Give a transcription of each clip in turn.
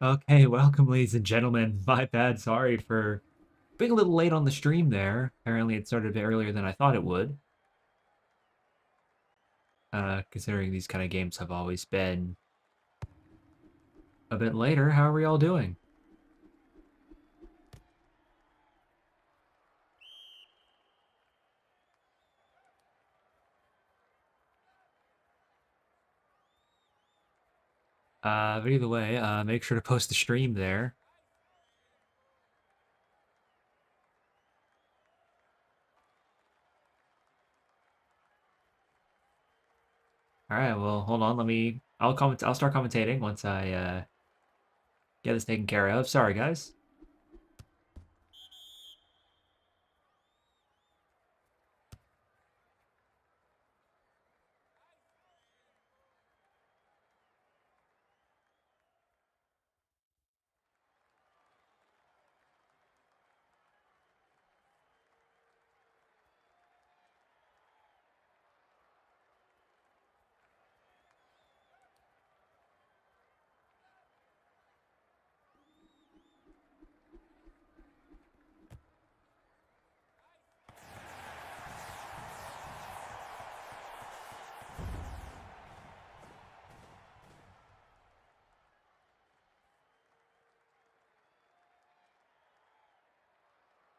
Okay, welcome, ladies and gentlemen. My bad. Sorry for being a little late on the stream there. Apparently, it started a bit earlier than I thought it would. Considering these kind of games have always been a bit later. How are we all doing? But either way, make sure to post the stream there. All right. Well, hold on. I'll comment. I'll start commentating once I get this taken care of. Sorry, guys.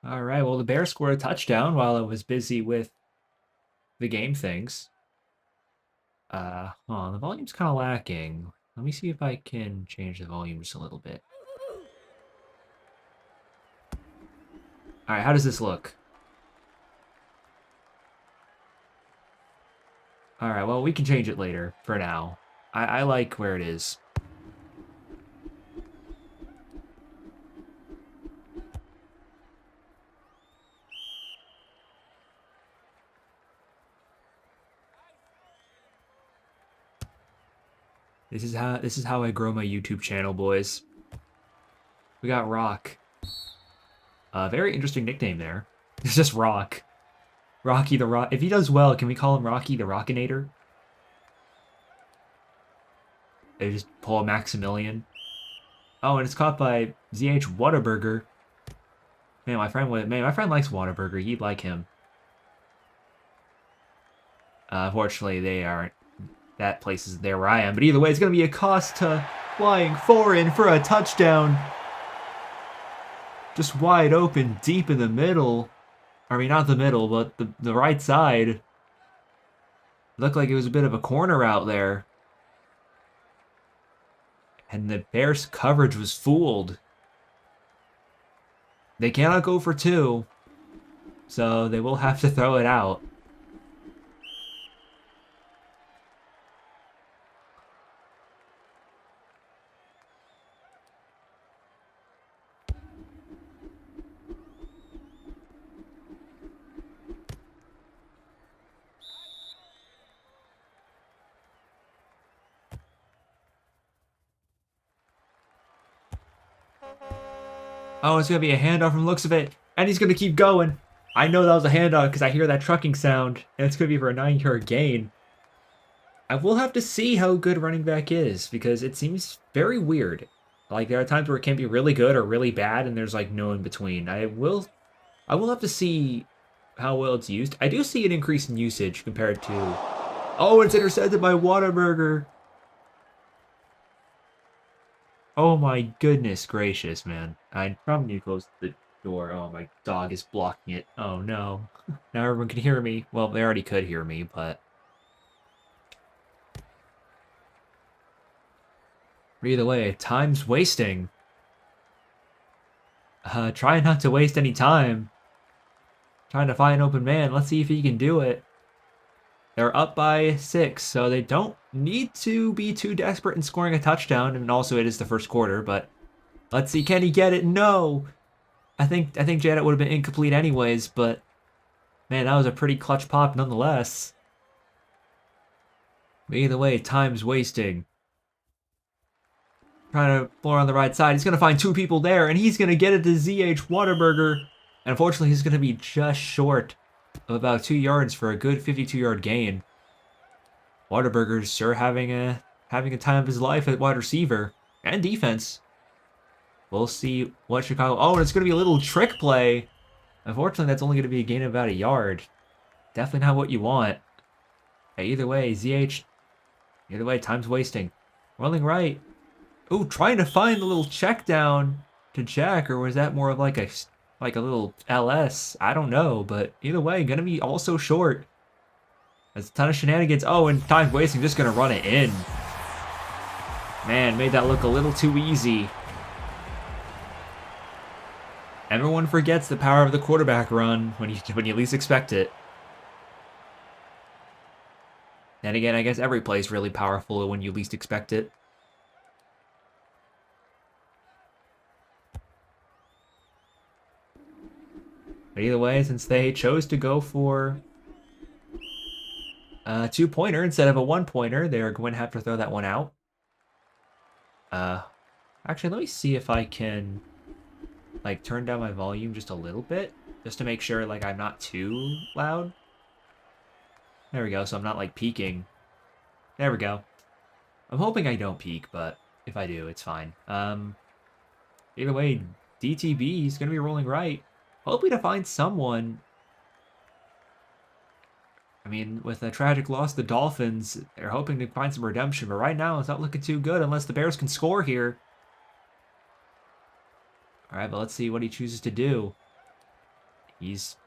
All right. Well, the Bears scored a touchdown while I was busy with the game things. Oh, the volume's kind of lacking. Let me see if I can change the volume just a little bit. All right, how does this look? All right, well, we can change it later for now. I like where it is. This is how I grow my YouTube channel, boys. We got Rock. Very interesting nickname there. It's just Rock. Rocky the Rock. If he does well, can we call him Rocky the Rockinator? They just pull a Maximilian. Oh, and it's caught by ZH Whataburger. Man, my friend likes Whataburger. He'd like him. Unfortunately, they aren't. That place isn't there where I am. But either way, it's going to be a Costa flying foreign for a touchdown. Just wide open, deep in the middle. I mean, not the middle, but the right side. Looked like it was a bit of a corner out there. And the Bears' coverage was fooled. They cannot go for two, so they will have to throw it out. Oh, it's going to be a handoff from the looks of it. And he's going to keep going. I know that was a handoff because I hear that trucking sound. And it's going to be for a 9-yard gain. I will have to see how good running back is because it seems very weird. Like, there are times where it can be really good or really bad, and there's, like, no in between. I will have to see how well it's used. I do see an increase in usage compared to... Oh, it's intercepted by Whataburger. Oh my goodness gracious, man. I probably need to close the door. Oh, my dog is blocking it. Oh no. Now everyone can hear me. Well, they already could hear me, but... Either way, time's wasting. Try not to waste any time. Trying to find an open man. Let's see if he can do it. They're up by 6, so they don't need to be too desperate in scoring a touchdown. And also, it is the first quarter, but let's see. Can he get it? No. I think Janet would have been incomplete anyways, but man, that was a pretty clutch pop nonetheless. But either way, time's wasting. Trying to floor on the right side. He's going to find two people there, and he's going to get it to ZH Whataburger. And unfortunately, he's going to be just short of about 2 yards for a good 52-yard gain. Whataburger's sure having a time of his life at wide receiver and defense. We'll see what Chicago... Oh, and it's going to be a little trick play. Unfortunately, that's only going to be a gain of about a yard. Definitely not what you want. Hey, either way, ZH... Either way, time's wasting. Rolling right. Ooh, trying to find the little check down to Jack, or was that more of like a little LS? I don't know, but either way, gonna be also short. There's a ton of shenanigans. Oh, and time's wasting, just gonna run it in. Man, made that look a little too easy. Everyone forgets the power of the quarterback run when you least expect it. Then again, I guess every play is really powerful when you least expect it. But either way, since they chose to go for a two-pointer instead of a one-pointer, they're going to have to throw that one out. Actually, let me see if I can like turn down my volume just a little bit, just to make sure like I'm not too loud. There we go, so I'm not like peaking. There we go. I'm hoping I don't peak, but if I do, it's fine. Either way, DTB is going to be rolling right. Hoping to find someone. I mean, with a tragic loss to the Dolphins, they're hoping to find some redemption, but right now it's not looking too good unless the Bears can score here. All right, but let's see what he chooses to do. He's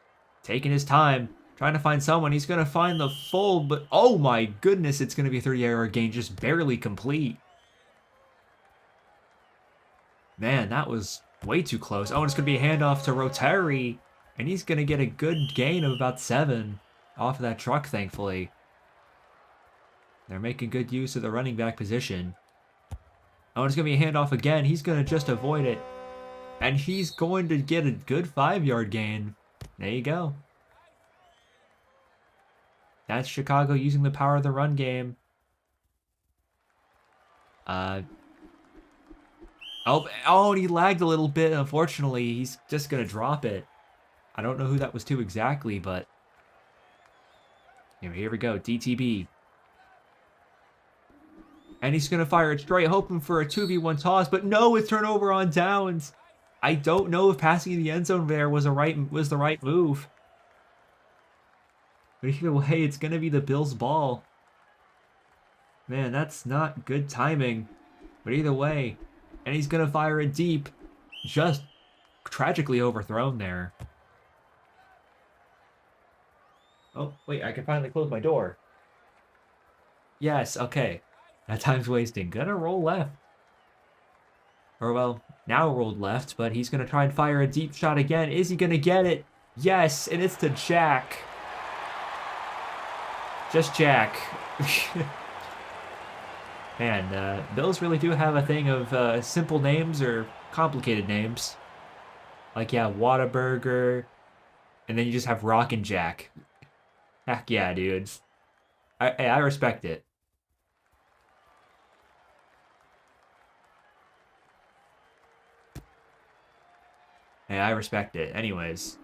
taking his time, trying to find someone. He's going to find the full, but oh my goodness, it's going to be a 30-yard gain, just barely complete. Man, that was way too close. Oh, and it's going to be a handoff to Rotary, and he's going to get a good gain of about 7 off of that truck, thankfully. They're making good use of the running back position. Oh, and it's going to be a handoff again. He's going to just avoid it. And he's going to get a good 5-yard gain. There you go. That's Chicago using the power of the run game. Oh, and he lagged a little bit. Unfortunately, he's just going to drop it. I don't know who that was to exactly, but... Here we go, DTB. And he's going to fire it straight, hoping for a 2v1 toss, but no, it's turnover on downs. I don't know if passing in the end zone there was the right move. But either way, it's going to be the Bills' ball. Man, that's not good timing. But either way, and he's going to fire it deep. Just tragically overthrown there. Oh, wait, I can finally close my door. Yes, okay. That time's wasting. Gonna roll left. Or, well, now rolled left, but he's gonna try and fire a deep shot again. Is he gonna get it? Yes, and it's to Jack. Just Jack. Man, Bills really do have a thing of simple names or complicated names. Like, yeah, Whataburger, and then you just have Rockin' Jack. Heck yeah, dude. I respect it. Hey, I respect it. Anyways,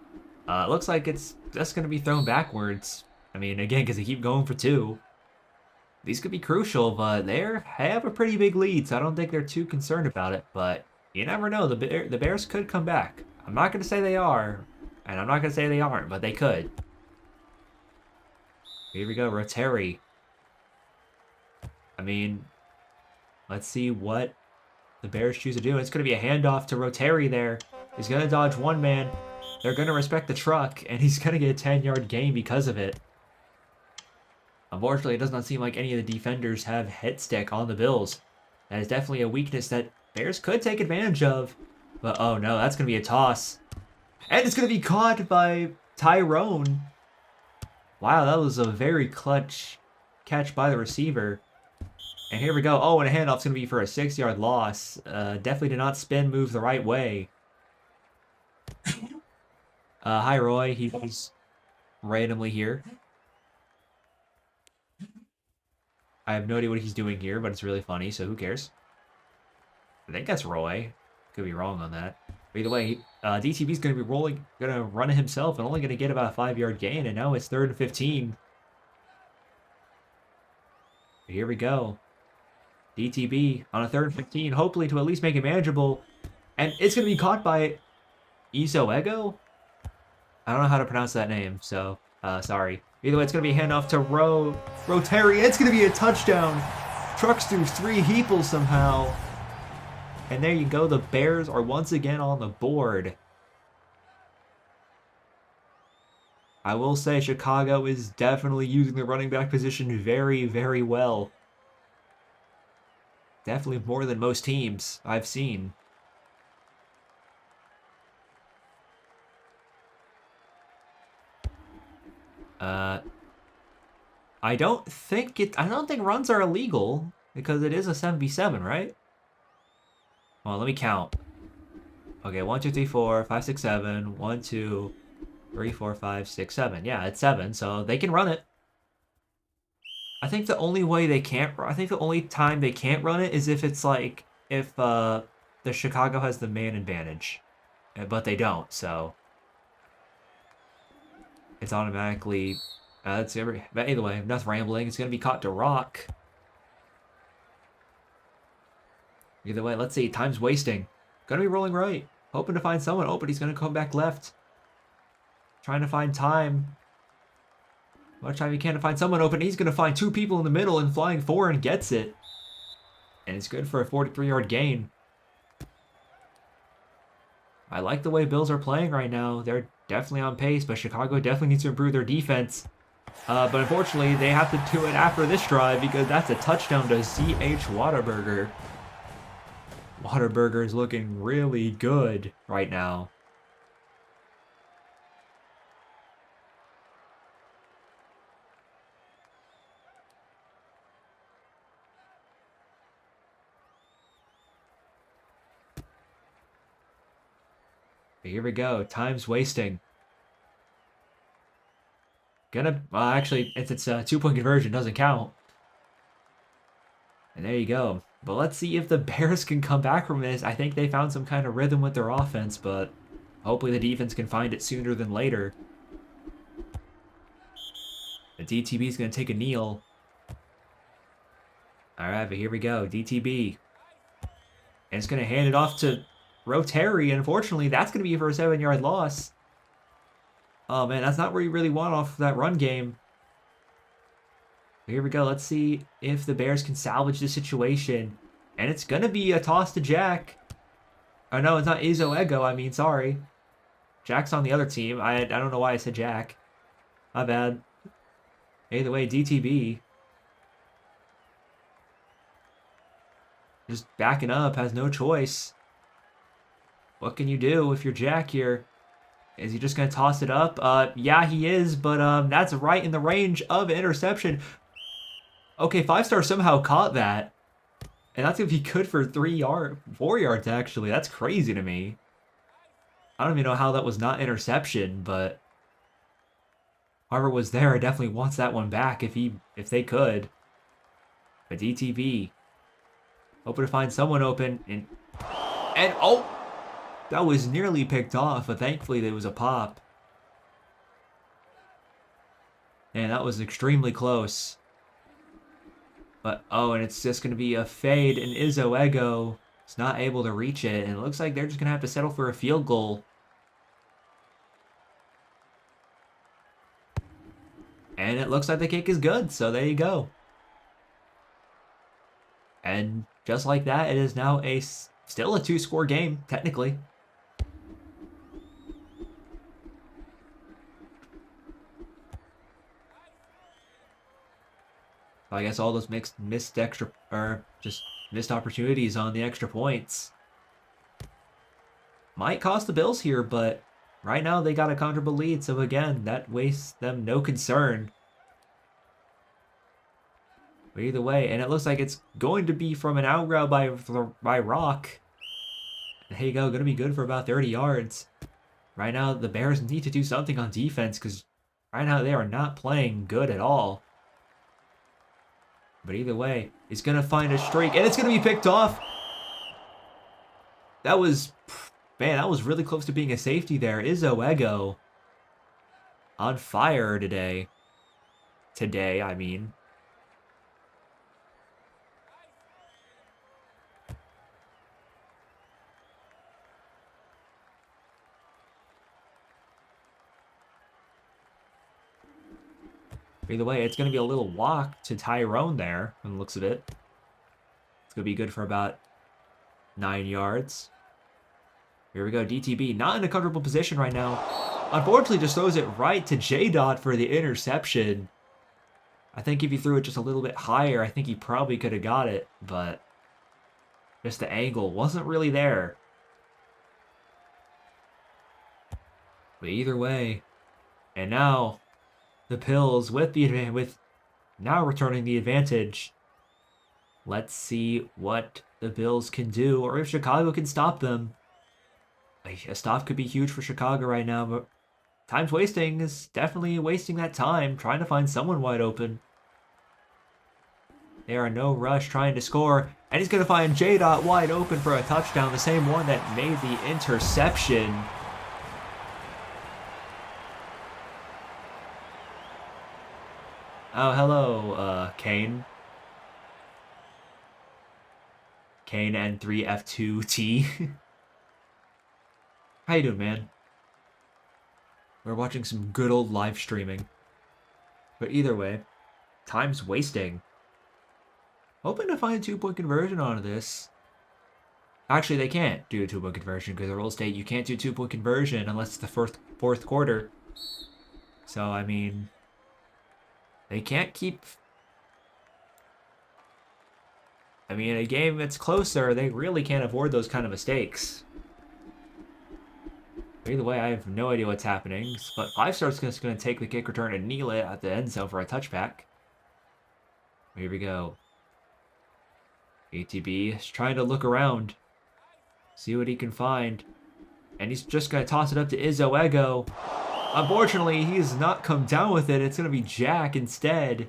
looks like it's just going to be thrown backwards. I mean, again, because they keep going for 2. These could be crucial, but they have a pretty big lead, so I don't think they're too concerned about it. But you never know. The Bears could come back. I'm not going to say they are, and I'm not going to say they aren't, but they could. Here we go, Rotary. I mean, let's see what the Bears choose to do. It's going to be a handoff to Rotary there. He's going to dodge one man. They're going to respect the truck, and he's going to get a 10-yard gain because of it. Unfortunately, it does not seem like any of the defenders have head stick on the Bills. That is definitely a weakness that Bears could take advantage of. But, oh no, that's going to be a toss. And it's going to be caught by Tyrone. Wow, that was a very clutch catch by the receiver. And here we go. Oh, and a handoff's going to be for a 6-yard loss. Definitely did not spin move the right way. Hi, Roy. He's randomly here. I have no idea what he's doing here, but it's really funny, so who cares? I think that's Roy. Could be wrong on that. But either way, DTB's going to be going to run it himself and only going to get about a 5-yard gain, and now it's 3rd and 15. Here we go. DTB on a 3rd and 15, hopefully to at least make it manageable. And it's going to be caught by Isoego? I don't know how to pronounce that name, so sorry. Either way, it's going to be a handoff to Rotary. It's going to be a touchdown. Trucks through 3 heeples somehow. And there you go. The Bears are once again on the board. I will say Chicago is definitely using the running back position very, very well. Definitely more than most teams I've seen. I don't think runs are illegal because it is a 7v7, right? Well, let me count. Okay, 1, 2, 3, 4, 5, 6, 7. 1, 2, 3, 4, 5, 6, 7. Yeah, it's 7, so they can run it. I think the only time they can't run it is if it's like if the Chicago has the man advantage, but they don't, so it's automatically. But either way, enough rambling. It's gonna be caught to Rock. Either way, let's see. Time's wasting. Gonna be rolling right. Hoping to find someone. Oh, but he's gonna come back left. Trying to find time. Much time he can to find someone open. He's gonna find 2 people in the middle and flying 4 and gets it. And it's good for a 43-yard gain. I like the way Bills are playing right now. They're definitely on pace, but Chicago definitely needs to improve their defense. But unfortunately, they have to do it after this drive because that's a touchdown to C.H. Whataburger. Whataburger is looking really good right now. But here we go. Time's wasting. Actually, if it's a 2-point conversion, doesn't count. And there you go. But let's see if the Bears can come back from this. I think they found some kind of rhythm with their offense, but hopefully the defense can find it sooner than later. The DTB is going to take a kneel. All right, but here we go. DTB. And it's going to hand it off to Rotary. And unfortunately, that's going to be for a 7-yard loss. Oh, man, that's not where you really want off that run game. Here we go. Let's see if the Bears can salvage the situation. And it's going to be a toss to Jack. Oh, no, it's not Izoego. I mean, sorry. Jack's on the other team. I don't know why I said Jack. My bad. Either way, DTB. Just backing up. Has no choice. What can you do if you're Jack here? Is he just going to toss it up? Yeah, he is, but that's right in the range of interception. Okay, 5-star somehow caught that. And that's going to be good for 4 yards, actually. That's crazy to me. I don't even know how that was not interception, but whoever was there definitely wants that one back if they could. But DTV. Hoping to find someone open. And oh! That was nearly picked off, but thankfully there was a pop. And that was extremely close. But, oh, and it's just going to be a fade, and Izoego is not able to reach it. And it looks like they're just going to have to settle for a field goal. And it looks like the kick is good, so there you go. And just like that, it is now still a 2-score game, technically. I guess all those missed opportunities on the extra points might cost the Bills here, but right now they got a comfortable lead, so again, that wastes them no concern. But either way, and it looks like it's going to be from an out route by Rock. And here you go, going to be good for about 30 yards. Right now, the Bears need to do something on defense because right now they are not playing good at all. But either way, he's going to find a streak, and it's going to be picked off. That was really close to being a safety there. Izoego on fire today. Today, I mean. Either way, it's going to be a little walk to Tyrone there, from the looks of it. It's going to be good for about 9 yards. Here we go, DTB. Not in a comfortable position right now. Unfortunately, just throws it right to J-Dot for the interception. I think if he threw it just a little bit higher, I think he probably could have got it, but just the angle wasn't really there. But either way, and now the Pills with now returning the advantage. Let's see what the Bills can do, or if Chicago can stop them. A stop could be huge for Chicago right now, but time's wasting is definitely wasting that time, trying to find someone wide open. They are no rush trying to score, and he's going to find J-Dot wide open for a touchdown, the same one that made the interception. Oh, hello, Kane. Kane N3F2T. How you doing, man? We're watching some good old live streaming. But either way, time's wasting. Hoping to find a 2-point conversion out of this. Actually, they can't do a 2-point conversion because the rule state you can't do 2-point conversion unless it's the fourth quarter. So, I mean, they can't keep... I mean, a game that's closer, they really can't afford those kind of mistakes. Either way, I have no idea what's happening. But 5-Star's just going to take the kick return and kneel it at the end zone for a touchback. Here we go. ATB is trying to look around. See what he can find. And he's just going to toss it up to Izzo Ego. Unfortunately, he has not come down with it. It's going to be Jack instead.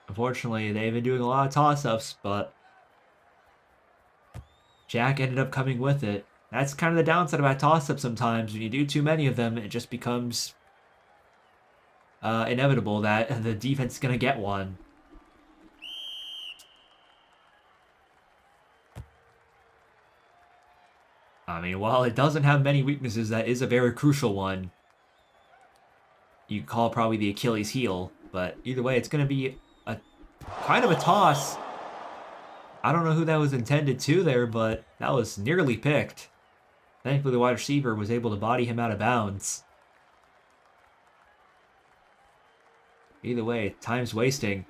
Unfortunately, they've been doing a lot of toss-ups, but Jack ended up coming with it. That's kind of the downside about toss-ups sometimes. When you do too many of them, it just becomes inevitable that the defense is going to get one. I mean, while it doesn't have many weaknesses, that is a very crucial one. You could call it probably the Achilles heel, but either way, it's going to be a kind of a toss. I don't know who that was intended to there, but that was nearly picked. Thankfully, the wide receiver was able to body him out of bounds. Either way, time's wasting.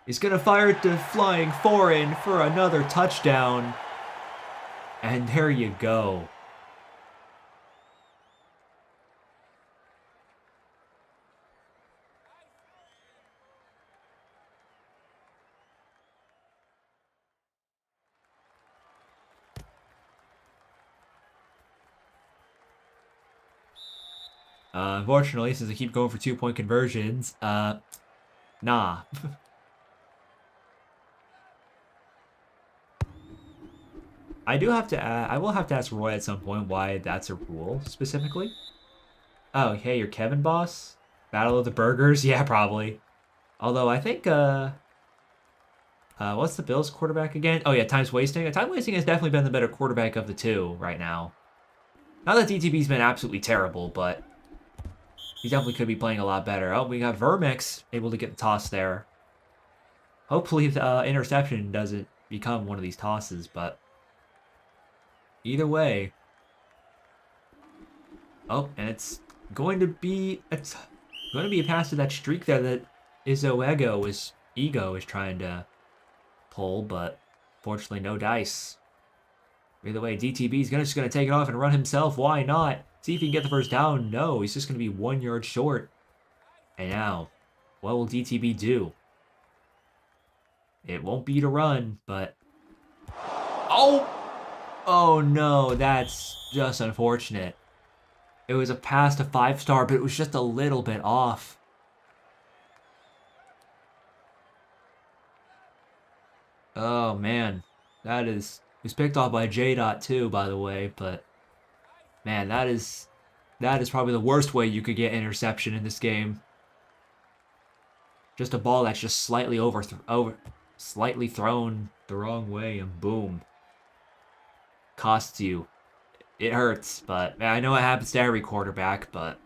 He's going to fire it to flying foreign for another touchdown. And there you go. Unfortunately, since I keep going for 2-point conversions, nah. I will have to ask Roy at some point why that's a rule, specifically. Oh, hey, you're Kevin Boss? Battle of the Burgers? Yeah, probably. Although, I think, what's the Bills quarterback again? Oh, yeah, Time's Wasting. Time Wasting has definitely been the better quarterback of the two right now. Not that DTB's been absolutely terrible, but he definitely could be playing a lot better. Oh, we got Vermix able to get the toss there. Hopefully the interception doesn't become one of these tosses, but either way. Oh, and it's going to be a pass to that streak there that Ego is trying to pull, but fortunately no dice. Either way, DTB is just going to take it off and run himself. Why not? See if he can get the first down. No, he's just going to be 1 yard short. And now, what will DTB do? It won't be to run, but... Oh! Oh no, that's just unfortunate. It was a pass to 5-Star, but it was just a little bit off. Oh man, that is... It was picked off by J-Dot too, by the way, but... Man, that is probably the worst way you could get interception in this game. Just a ball that's just slightly slightly thrown the wrong way, and boom. Costs you It hurts, but man, I know it happens to every quarterback, but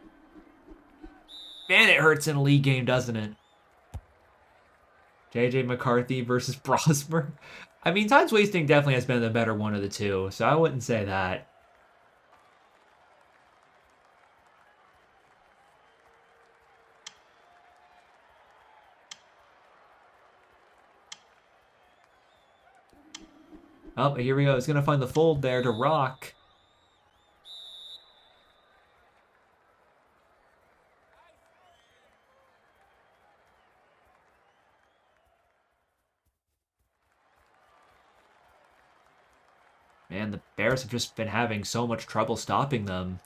man, it hurts in a league game, doesn't it? JJ McCarthy versus Brosmer. I mean, times wasting definitely has been the better one of the two, so I wouldn't say that. Oh, here we go. He's going to find the fold there to Rock. Man, the Bears have just been having so much trouble stopping them.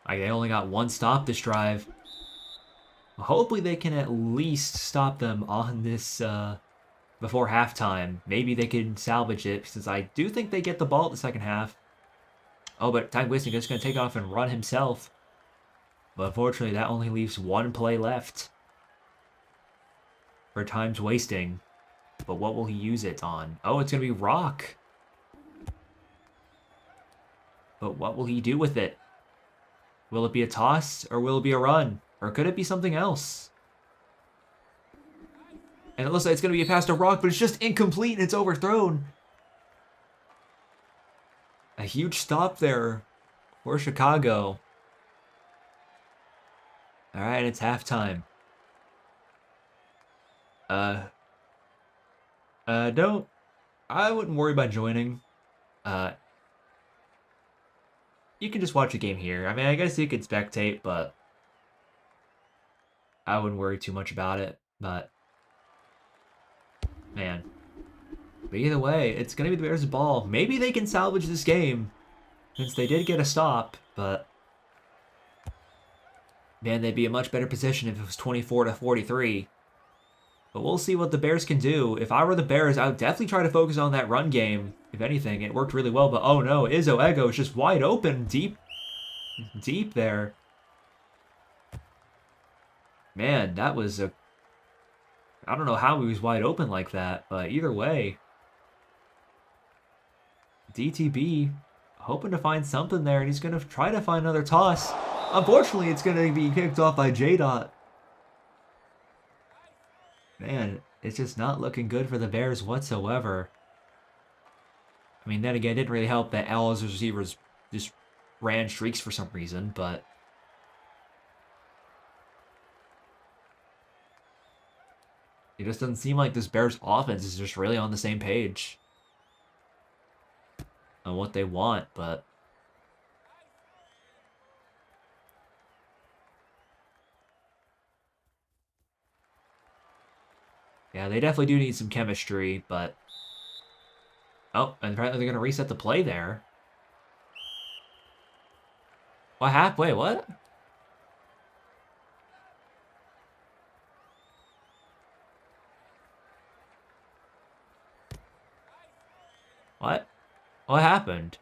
Like, they only got one stop this drive. Hopefully they can at least stop them on this before halftime. Maybe they can salvage it, since I do think they get the ball at the second half. Oh, but time wasting is going to take off and run himself. But unfortunately, that only leaves one play left for times wasting. But what will he use it on? Oh, it's going to be Rock. But what will he do with it? Will it be a toss, or will it be a run? Or could it be something else? And it looks like it's going to be a pass to Rock, but it's just incomplete and it's overthrown. A huge stop there for Chicago. All right, it's halftime. Don't. I wouldn't worry about joining. You can just watch the game here. I mean, I guess you could spectate, but I wouldn't worry too much about it. But man, but either way, it's gonna be the Bears' ball. Maybe they can salvage this game, since they did get a stop. But man, they'd be in a much better position if it was 24-43. But we'll see what the Bears can do. If I were the Bears, I would definitely try to focus on that run game. If anything, it worked really well. But oh no, Izzo Ego is just wide open, deep there. Man, that was a... I don't know how he was wide open like that, but either way. DTB hoping to find something there, and he's going to try to find another toss. Unfortunately, it's going to be kicked off by J-Dot. Man, it's just not looking good for the Bears whatsoever. I mean, then again, it didn't really help that all his receivers just ran streaks for some reason, but... It just doesn't seem like this Bears offense is just really on the same page on what they want, but... Yeah, they definitely do need some chemistry, but... Oh, and apparently they're going to reset the play there. What happened? Wait, what? What? What happened?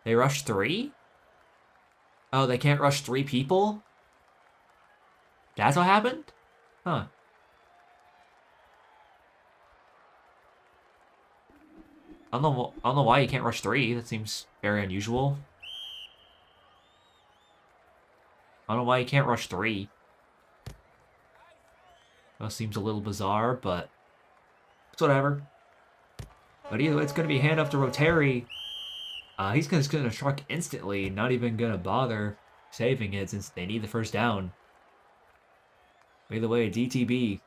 They rushed 3? Oh, they can't rush 3 people? That's what happened? Huh. I don't know why you can't rush 3. That seems very unusual. I don't know why you can't rush 3. That seems a little bizarre, but it's whatever. But either way, it's going to be a handoff to Rotary. He's just going to truck instantly, not even going to bother saving it since they need the first down. Either way, DTB.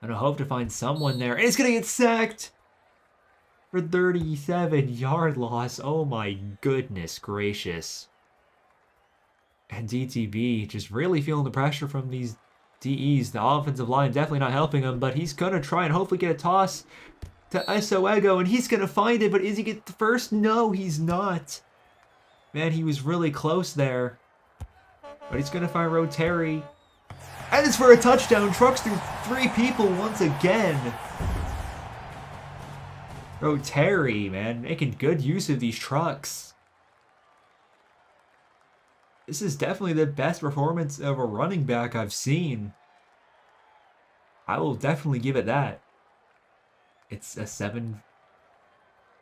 And I hope to find someone there. And it's going to get sacked for 37-yard loss. Oh my goodness gracious. And DTB just really feeling the pressure from these DEs. The offensive line definitely not helping him, but he's going to try and hopefully get a toss to Esoego, and he's going to find it, but is he get the first? No, he's not. Man, he was really close there. But he's going to find Rotary. And it's for a touchdown. Trucks through 3 people once again. Rotary, man, making good use of these trucks. This is definitely the best performance of a running back I've seen. I will definitely give it that. It's a 7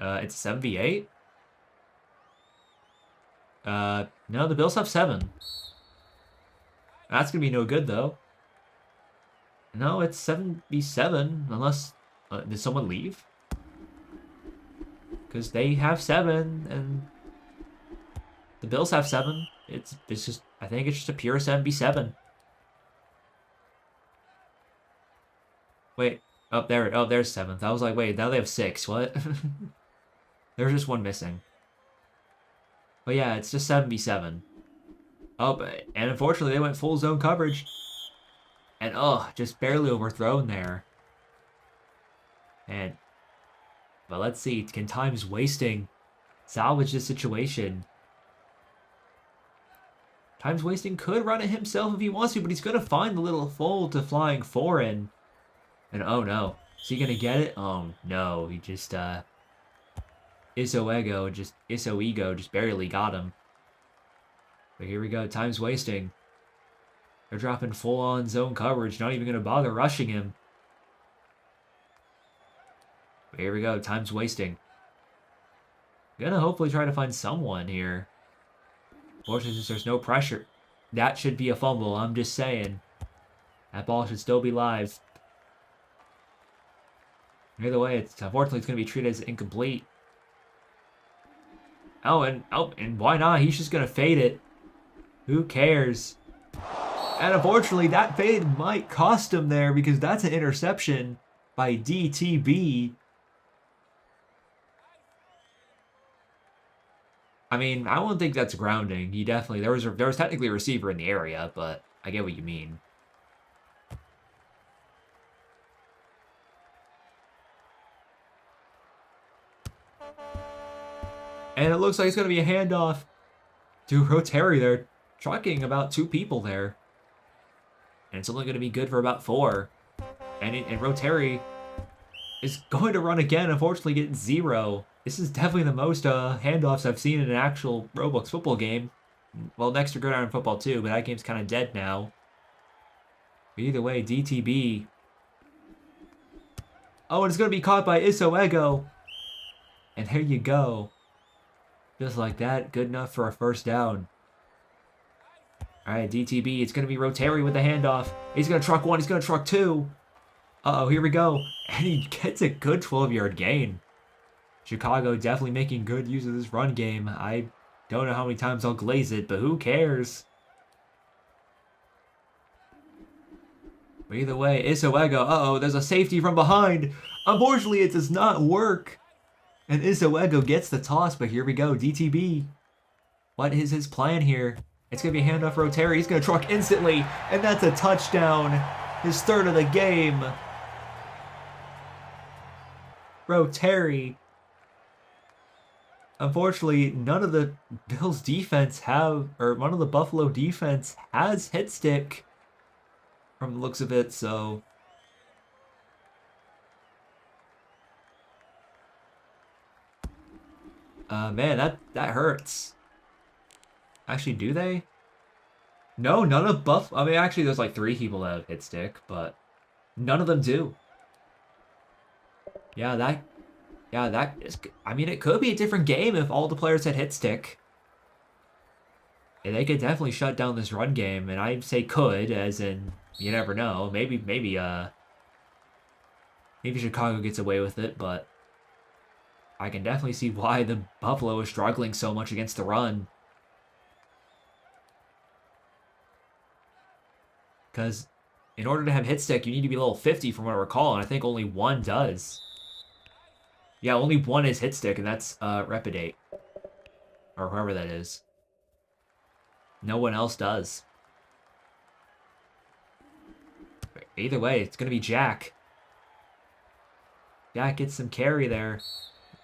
It's 7v8? No, the Bills have 7. That's gonna be no good, though. No, it's 7v7, unless... did someone leave? Because they have 7, and the Bills have 7. It's just... I think it's just a pure 7v7. Wait. Oh, there's 7th. I was like, wait, now they have 6. What? There's just one missing. But yeah, it's just 7v7. Oh, and unfortunately, they went full zone coverage. And, oh, just barely overthrown there. And, but let's see. Can Times Wasting salvage this situation? Times Wasting could run it himself if he wants to, but he's going to find the little fold to flying foreign. And, oh, no. Is he going to get it? Oh, no. He just, Iso Ego just barely got him. But here we go. Times Wasting. They're dropping full-on zone coverage. Not even going to bother rushing him. But here we go. Times Wasting. Gonna hopefully try to find someone here. Fortunately, since there's no pressure, that should be a fumble. I'm just saying. That ball should still be live. Either way, unfortunately it's going to be treated as incomplete. And why not? He's just going to fade it. Who cares? And unfortunately, that fade might cost him there because that's an interception by DTB. I mean, I wouldn't think that's grounding. He definitely... There was technically a receiver in the area, but I get what you mean. And it looks like it's going to be a handoff to Rotary there. Trucking about 2 people there. And it's only going to be good for about 4. And Rotary is going to run again. Unfortunately, get 0. This is definitely the most handoffs I've seen in an actual Roblox football game. Well, next to Gridiron Football too, but that game's kind of dead now. But either way, DTB. Oh, and it's going to be caught by Iso Ego. And there you go. Just like that, good enough for a first down. Alright, DTB, it's going to be Rotary with the handoff. He's going to truck 1, he's going to truck 2. Uh-oh, here we go. And he gets a good 12-yard gain. Chicago definitely making good use of this run game. I don't know how many times I'll glaze it, but who cares? But either way, Iso Ego, uh-oh, there's a safety from behind. Unfortunately, it does not work. And Iso Ego gets the toss, but here we go, DTB. What is his plan here? It's going to be a handoff for Rotary. He's going to truck instantly, and that's a touchdown. His 3rd of the game. Rotary. Unfortunately, none of the Bills defense none of the Buffalo defense has hit stick from the looks of it, so... Man, that hurts. Actually, do they? No, none of I mean, actually, there's like 3 people that have hit stick, but none of them do. Yeah, that is... I mean, it could be a different game if all the players had hit stick. And they could definitely shut down this run game, and I say could, as in, you never know. Maybe Chicago gets away with it, but I can definitely see why the Buffalo is struggling so much against the run. Because in order to have hit stick, you need to be level 50 from what I recall, and I think only 1 does. Yeah, only 1 is hit stick, and that's Repidate. Or whoever that is. No one else does. But either way, it's going to be Jack. Jack gets some carry there.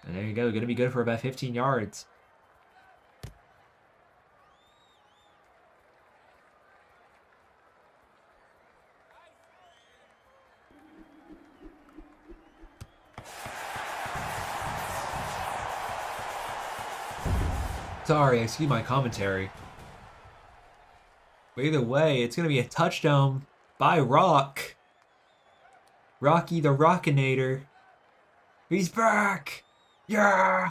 And there you go, going to be good for about 15 yards. Sorry, excuse my commentary. But either way, it's going to be a touchdown by Rock. Rocky the Rockinator. He's back! Yeah!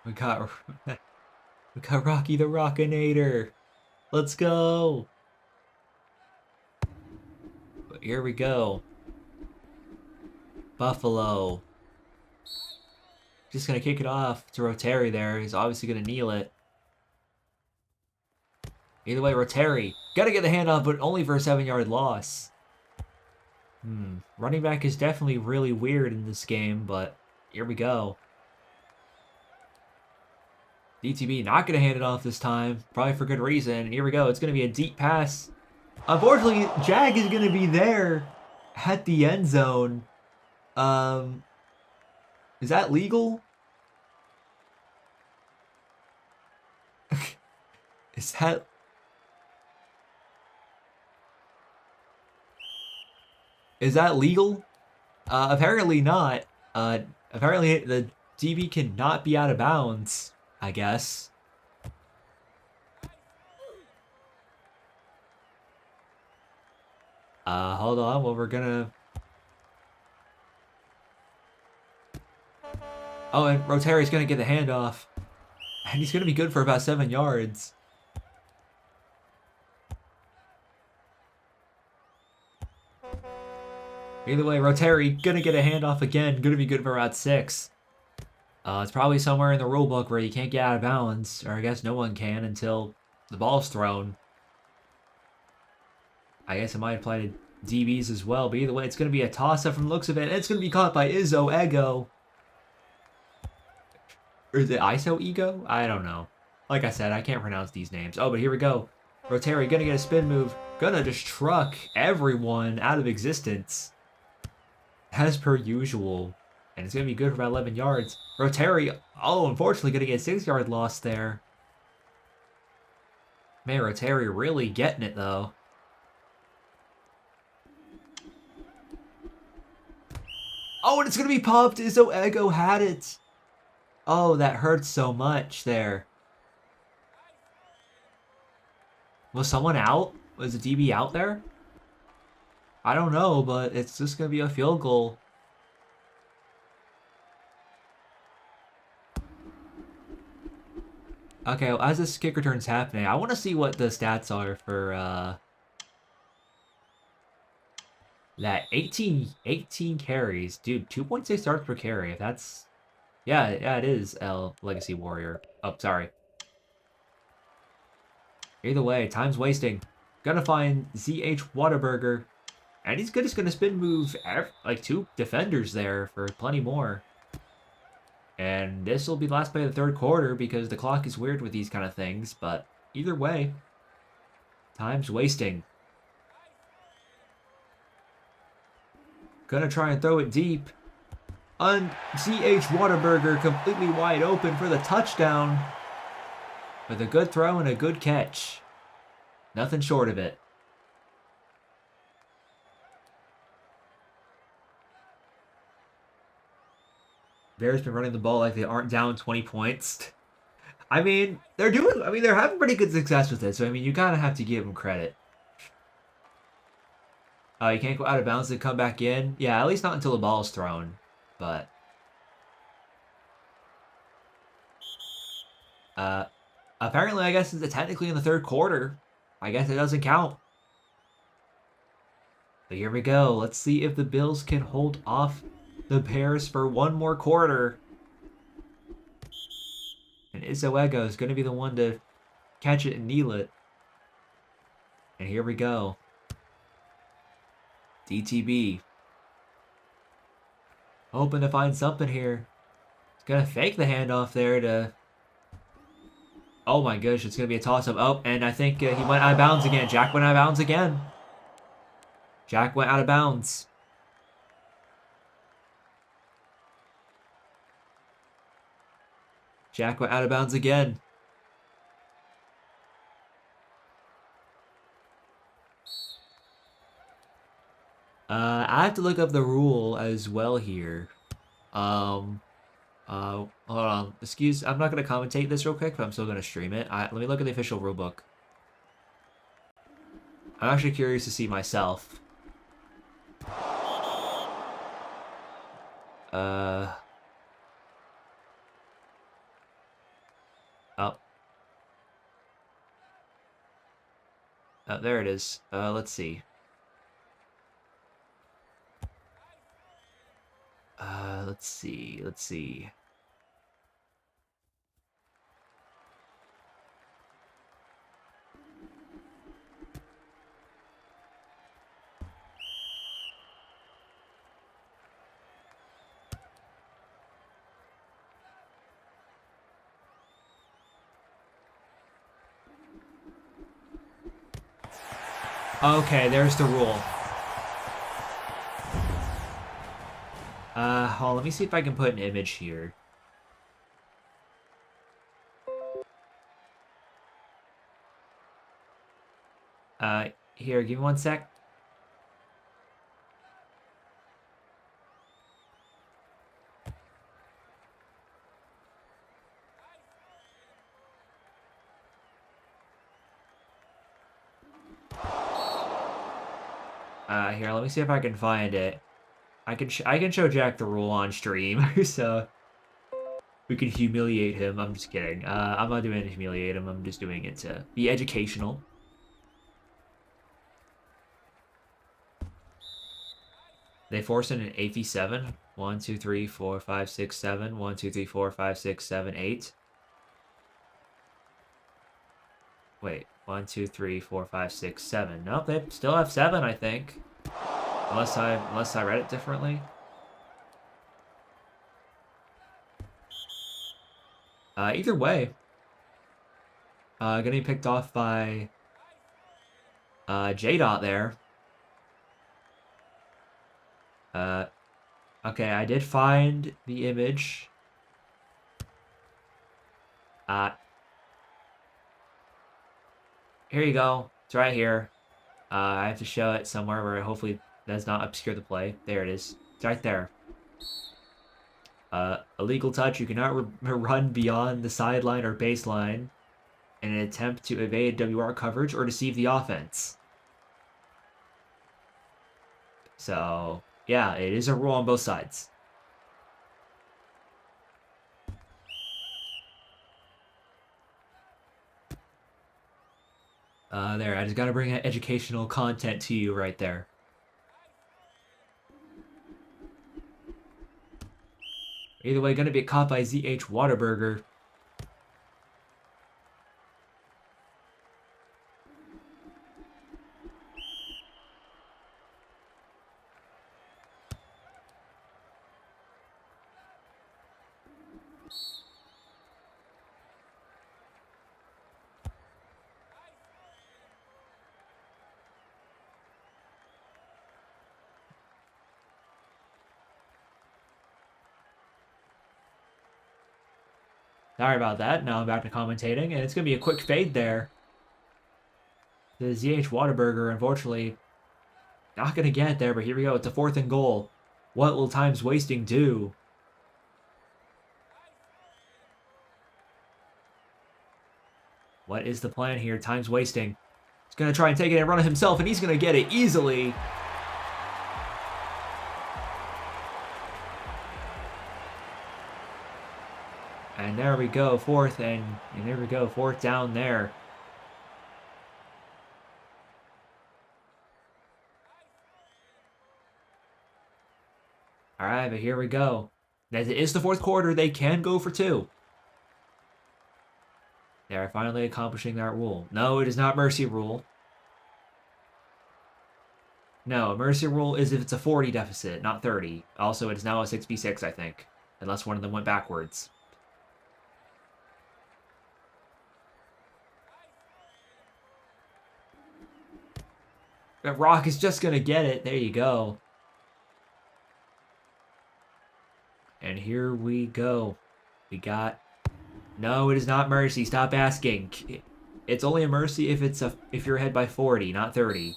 We got we got Rocky the Rockinator. Let's go. Here we go. Buffalo. Just gonna kick it off to Rotary there. He's obviously gonna kneel it. Either way, Rotary. Gotta get the handoff, but only for a 7-yard loss. Running back is definitely really weird in this game, but here we go. DTB not gonna hand it off this time. Probably for good reason. Here we go. It's gonna be a deep pass. Unfortunately, Jag is gonna be there at the end zone. Is that legal? Is that... Is that legal? Apparently not. Apparently the DB cannot be out of bounds, I guess. Hold on. Well, we're gonna... Oh, and Rotary's gonna get the handoff. And he's gonna be good for about 7 yards. Either way, Rotary gonna get a handoff again. Gonna be good for about 6. It's probably somewhere in the rule book where you can't get out of bounds, or I guess no one can until the ball's thrown. I guess it might apply to DBs as well, but either way, it's gonna be a toss-up from the looks of it. And it's gonna be caught by Izzo Ego. Or is it ISO Ego? I don't know. Like I said, I can't pronounce these names. Oh, but here we go. Rotary gonna get a spin move. Gonna just truck everyone out of existence. As per usual. And it's gonna be good for about 11 yards. Rotary, oh, unfortunately gonna get a 6-yard loss there. Man, Rotary really getting it though. Oh, and it's gonna be popped. Izzo Ego had it. Oh, that hurts so much there. Was someone out? Was the DB out there? I don't know, but it's just going to be a field goal. Okay, well, as this kick return's happening, I want to see what the stats are for that 18 carries. Dude, 2.6 yards per carry. If that's... Yeah, it is Legacy Warrior. Oh, sorry. Either way, time's wasting. Gonna find ZH Whataburger. And he's just gonna spin move like 2 defenders there for plenty more. And this will be the last play of the 3rd quarter because the clock is weird with these kind of things. But either way, time's wasting. Gonna try and throw it deep. ZH Whataburger completely wide open for the touchdown. With a good throw and a good catch. Nothing short of it. Bears been running the ball like they aren't down 20 points. I mean, they're having pretty good success with it. So, I mean, you kind of have to give them credit. You can't go out of bounds and come back in. Yeah, at least not until the ball's thrown. But... apparently, I guess it's technically in the 3rd quarter. I guess it doesn't count. But here we go. Let's see if the Bills can hold off the Bears for one more quarter. And Izzo Ego is going to be the one to catch it and kneel it. And here we go. DTB. Hoping to find something here. He's going to fake the handoff there to... Oh my gosh, it's going to be a toss-up. Oh, and I think he went out of bounds again. Jack went out of bounds again. Jack went out of bounds. Jack went out of bounds again. I have to look up the rule as well here. Oh Hold on. Excuse, I'm not gonna commentate this real quick, but I'm still gonna stream it. Let me look at the official rulebook. I'm actually curious to see myself. Uh. Oh. Oh, there it is. Let's see. Let's see. Let's see. Okay, there's the rule. Hold on, let me see if I can put an image here. Here, give me one sec. Here, let me see if I can find it. I can show Jack the rule on stream, so we can humiliate him. I'm just kidding. I'm not doing it to humiliate him. I'm just doing it to be educational. They force in an AP7. 1, 2, 3, 4, 5, 6, 7. 1, 2, 3, 4, 5, 6, 7, 8. Wait, 1, 2, 3, 4, 5, 6, 7. Nope, they still have 7, I think. Unless I read it differently. Either way, getting picked off by J-Dot there. Okay, I did find the image. Here you go. It's right here. I have to show it somewhere where it hopefully does not obscure the play. There it is. It's right there. Illegal touch. You cannot run beyond the sideline or baseline in an attempt to evade WR coverage or deceive the offense. So, yeah, it is a rule on both sides. There, I just gotta bring educational content to you right there. Either way, gonna be caught by ZH Whataburger. Sorry about that. Now I'm back to commentating, and it's going to be a quick fade there. The ZH Whataburger, unfortunately, not going to get there, but here we go. It's a 4th and goal. What will times wasting do? What is the plan here? Times wasting. He's going to try and take it and run it himself, and he's going to get it easily. And there we go, 4th, and there we go, 4th down there. All right, but here we go. As it is the 4th quarter, they can go for 2. They are finally accomplishing that rule. No, it is not mercy rule. No, mercy rule is if it's a 40 deficit, not 30. Also, it is now a 6v6, I think. Unless one of them went backwards. That Rock is just going to get it. There you go. And here we go. We got... No, it is not mercy. Stop asking. It's only a mercy if you're ahead by 40, not 30.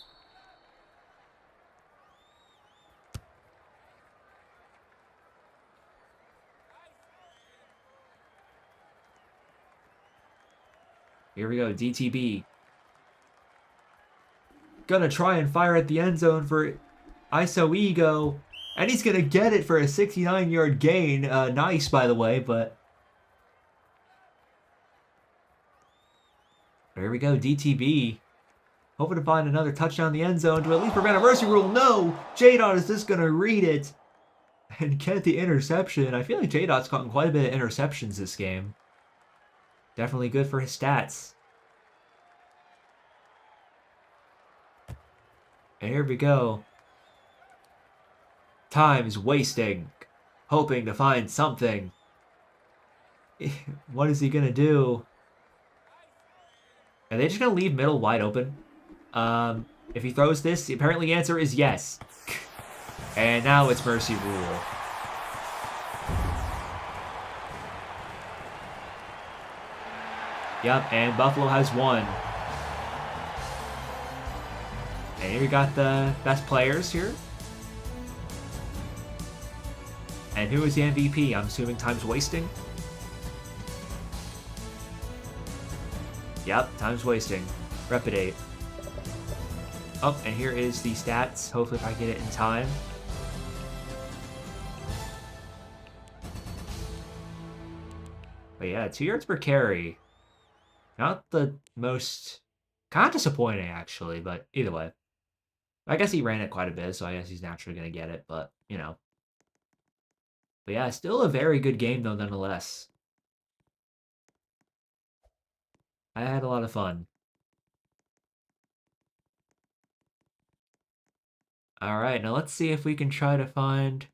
Here we go, DTB. Gonna try and fire at the end zone for ISO Ego. And he's gonna get it for a 69-yard gain. Nice, by the way, but... Here we go, DTB. Hoping to find another touchdown in the end zone to at least prevent a mercy rule. No! J-Dot is just gonna read it and get the interception. I feel like J-Dot's gotten quite a bit of interceptions this game. Definitely good for his stats. And here we go. Time's wasting. Hoping to find something. What is he gonna do? Are they just gonna leave middle wide open? If he throws this, apparently the answer is yes. And now it's mercy rule. Yep, and Buffalo has won. And here we got the best players here. And who is the MVP? I'm assuming time's wasting. Yep, time's wasting. Repidate. Oh, and here is the stats. Hopefully if I get it in time. But yeah, 2 yards per carry. Not the most... Kind of disappointing, actually, but either way. I guess he ran it quite a bit, so I guess he's naturally going to get it, but, you know. But yeah, still a very good game, though, nonetheless. I had a lot of fun. Alright, now let's see if we can try to find...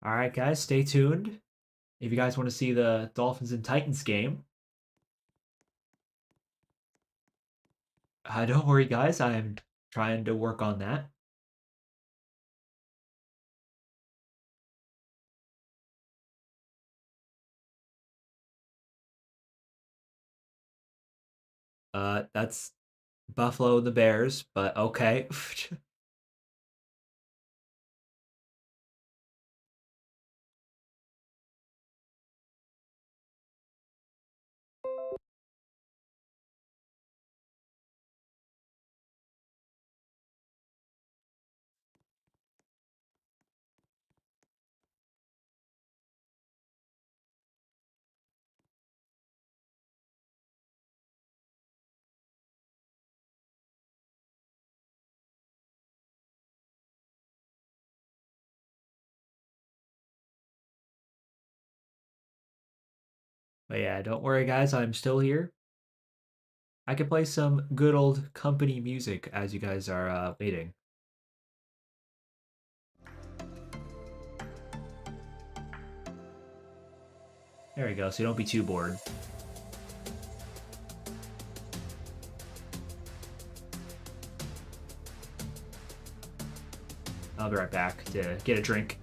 Alright, guys, stay tuned. If you guys want to see the Dolphins and Titans game. Don't worry, guys. I'm trying to work on that. That's Buffalo and the Bears, but okay. But yeah, don't worry, guys. I'm still here. I can play some good old company music as you guys are waiting. There we go, so you don't be too bored. I'll be right back to get a drink.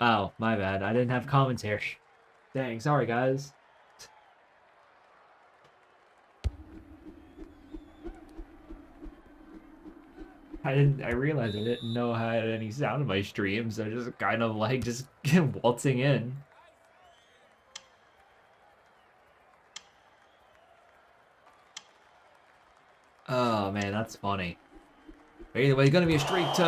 Oh, my bad. I didn't have commentary. Dang, sorry guys. I realized I didn't know I had any sound in my stream, so just kind of like just waltzing in. Oh man, that's funny. But either way, it's gonna be a streak to.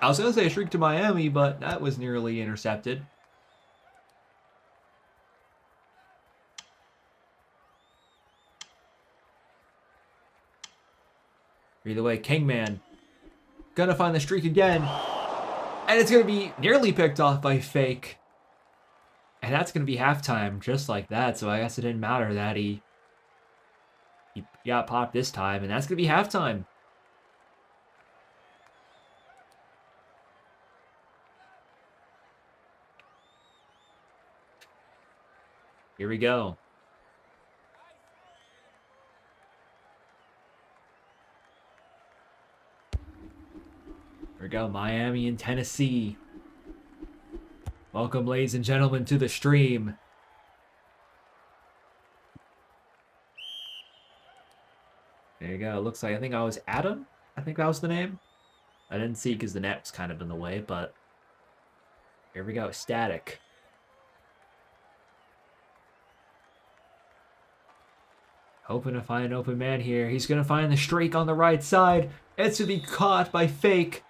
I was gonna say a streak to Miami, but that was nearly intercepted. Either way, Kingman gonna find the streak again, and it's gonna be nearly picked off by Fake, and that's gonna be halftime just like that. So I guess it didn't matter that he got popped this time, and that's gonna be halftime. Here we go. Here we go, Miami and Tennessee. Welcome, ladies and gentlemen, to the stream. There you go. It looks like I think I was Adam. I think that was the name. I didn't see because the net was kind of in the way, but here we go. Static. Hoping to find an open man here. He's going to find the streak on the right side. It's to be caught by Fake.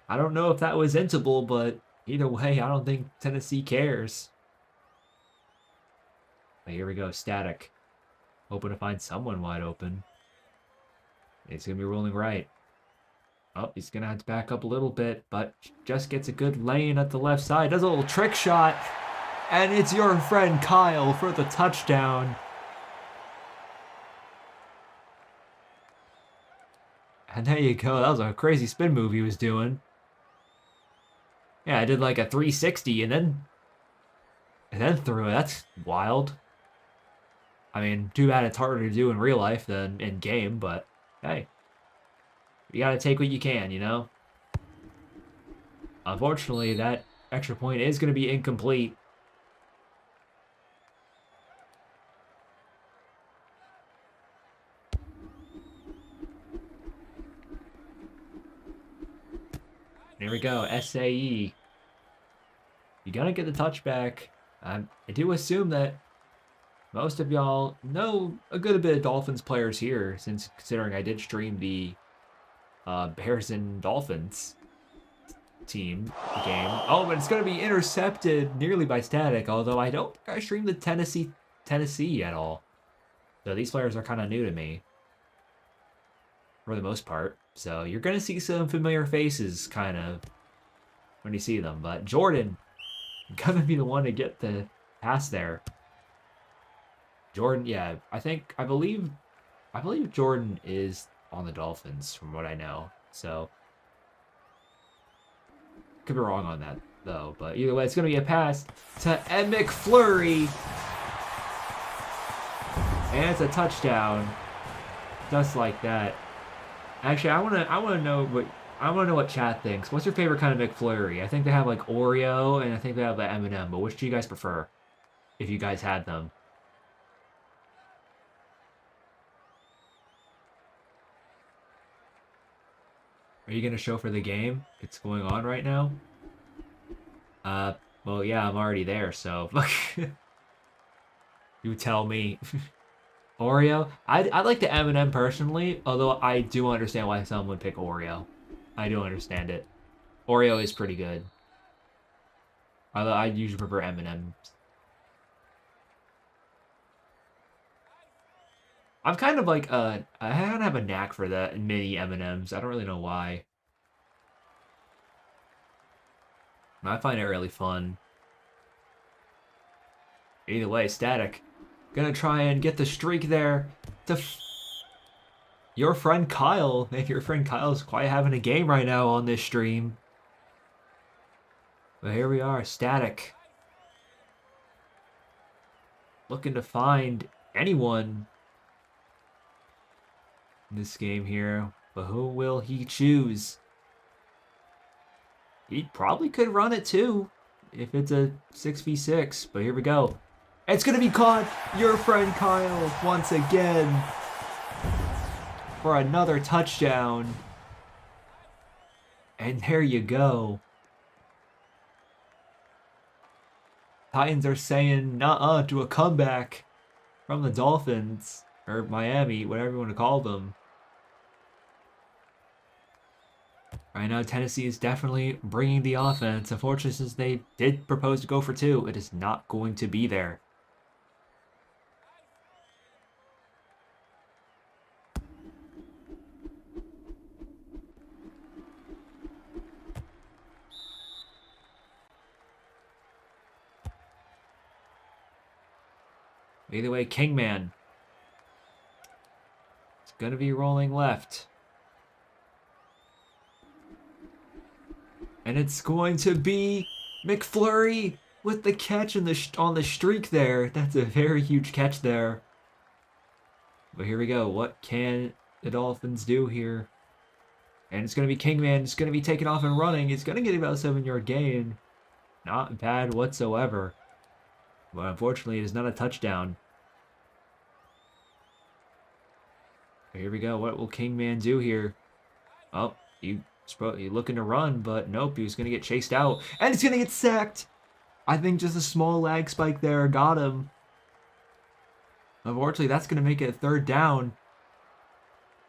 I don't know if that was intable, but either way, I don't think Tennessee cares. But here we go. Static. Hoping to find someone wide open. It's going to be rolling right. Oh, he's going to have to back up a little bit, but just gets a good lane at the left side. Does a little trick shot. And it's your friend Kyle for the touchdown. And there you go. That was a crazy spin move he was doing. Yeah, I did like a 360 and then threw it. That's wild. I mean, too bad it's harder to do in real life than in game, but hey. You gotta take what you can, you know? Unfortunately, that extra point is gonna be incomplete. Here we go, SAE. You gotta get the touchback. I do assume that most of y'all know a good bit of Dolphins players here, since considering I did stream the Bears and Dolphins team game. Oh, but it's gonna be intercepted nearly by Static, although I don't think I streamed the Tennessee at all. So these players are kind of new to me. For the most part. So you're going to see some familiar faces kind of when you see them. But Jordan going to be the one to get the pass there. Jordan, yeah, I believe Jordan is on the Dolphins from what I know. So could be wrong on that though. But either way, it's going to be a pass to Ed McFlurry. And it's a touchdown. Just like that. Actually, I wanna know what chat thinks. What's your favorite kind of McFlurry? I think they have like Oreo and I think they have the M&M, but which do you guys prefer? If you guys had them. Are you gonna show for the game? It's going on right now. Well, yeah, I'm already there, so you tell me. Oreo. I like the M&M personally, although I do understand why someone would pick Oreo. I do understand it. Oreo is pretty good. Although I usually prefer M&M's. I'm kind of like I kind of have a knack for the mini M&Ms. I don't really know why. I find it really fun. Either way, Static. Gonna try and get the streak there to your friend Kyle. Man, your friend Kyle's quite having a game right now on this stream. But here we are, Static. Looking to find anyone in this game here. But who will he choose? He probably could run it too if it's a 6v6, but here we go. It's going to be caught. Your friend Kyle once again for another touchdown. And there you go. Titans are saying nuh-uh to a comeback from the Dolphins, or Miami, whatever you want to call them. Right now, Tennessee is definitely bringing the offense. Unfortunately, since they did propose to go for two, it is not going to be there. Either way, Kingman. It's going to be rolling left. And it's going to be McFlurry with the catch on the streak there. That's a very huge catch there. But here we go. What can the Dolphins do here? And it's going to be Kingman. It's going to be taken off and running. It's going to get about a 7-yard gain. Not bad whatsoever. But unfortunately, it is not a touchdown. Here we go. What will Kingman do here? Oh, he's looking to run, but nope. He was going to get chased out. And he's going to get sacked. I think just a small lag spike there got him. Unfortunately, that's going to make it a 3rd down.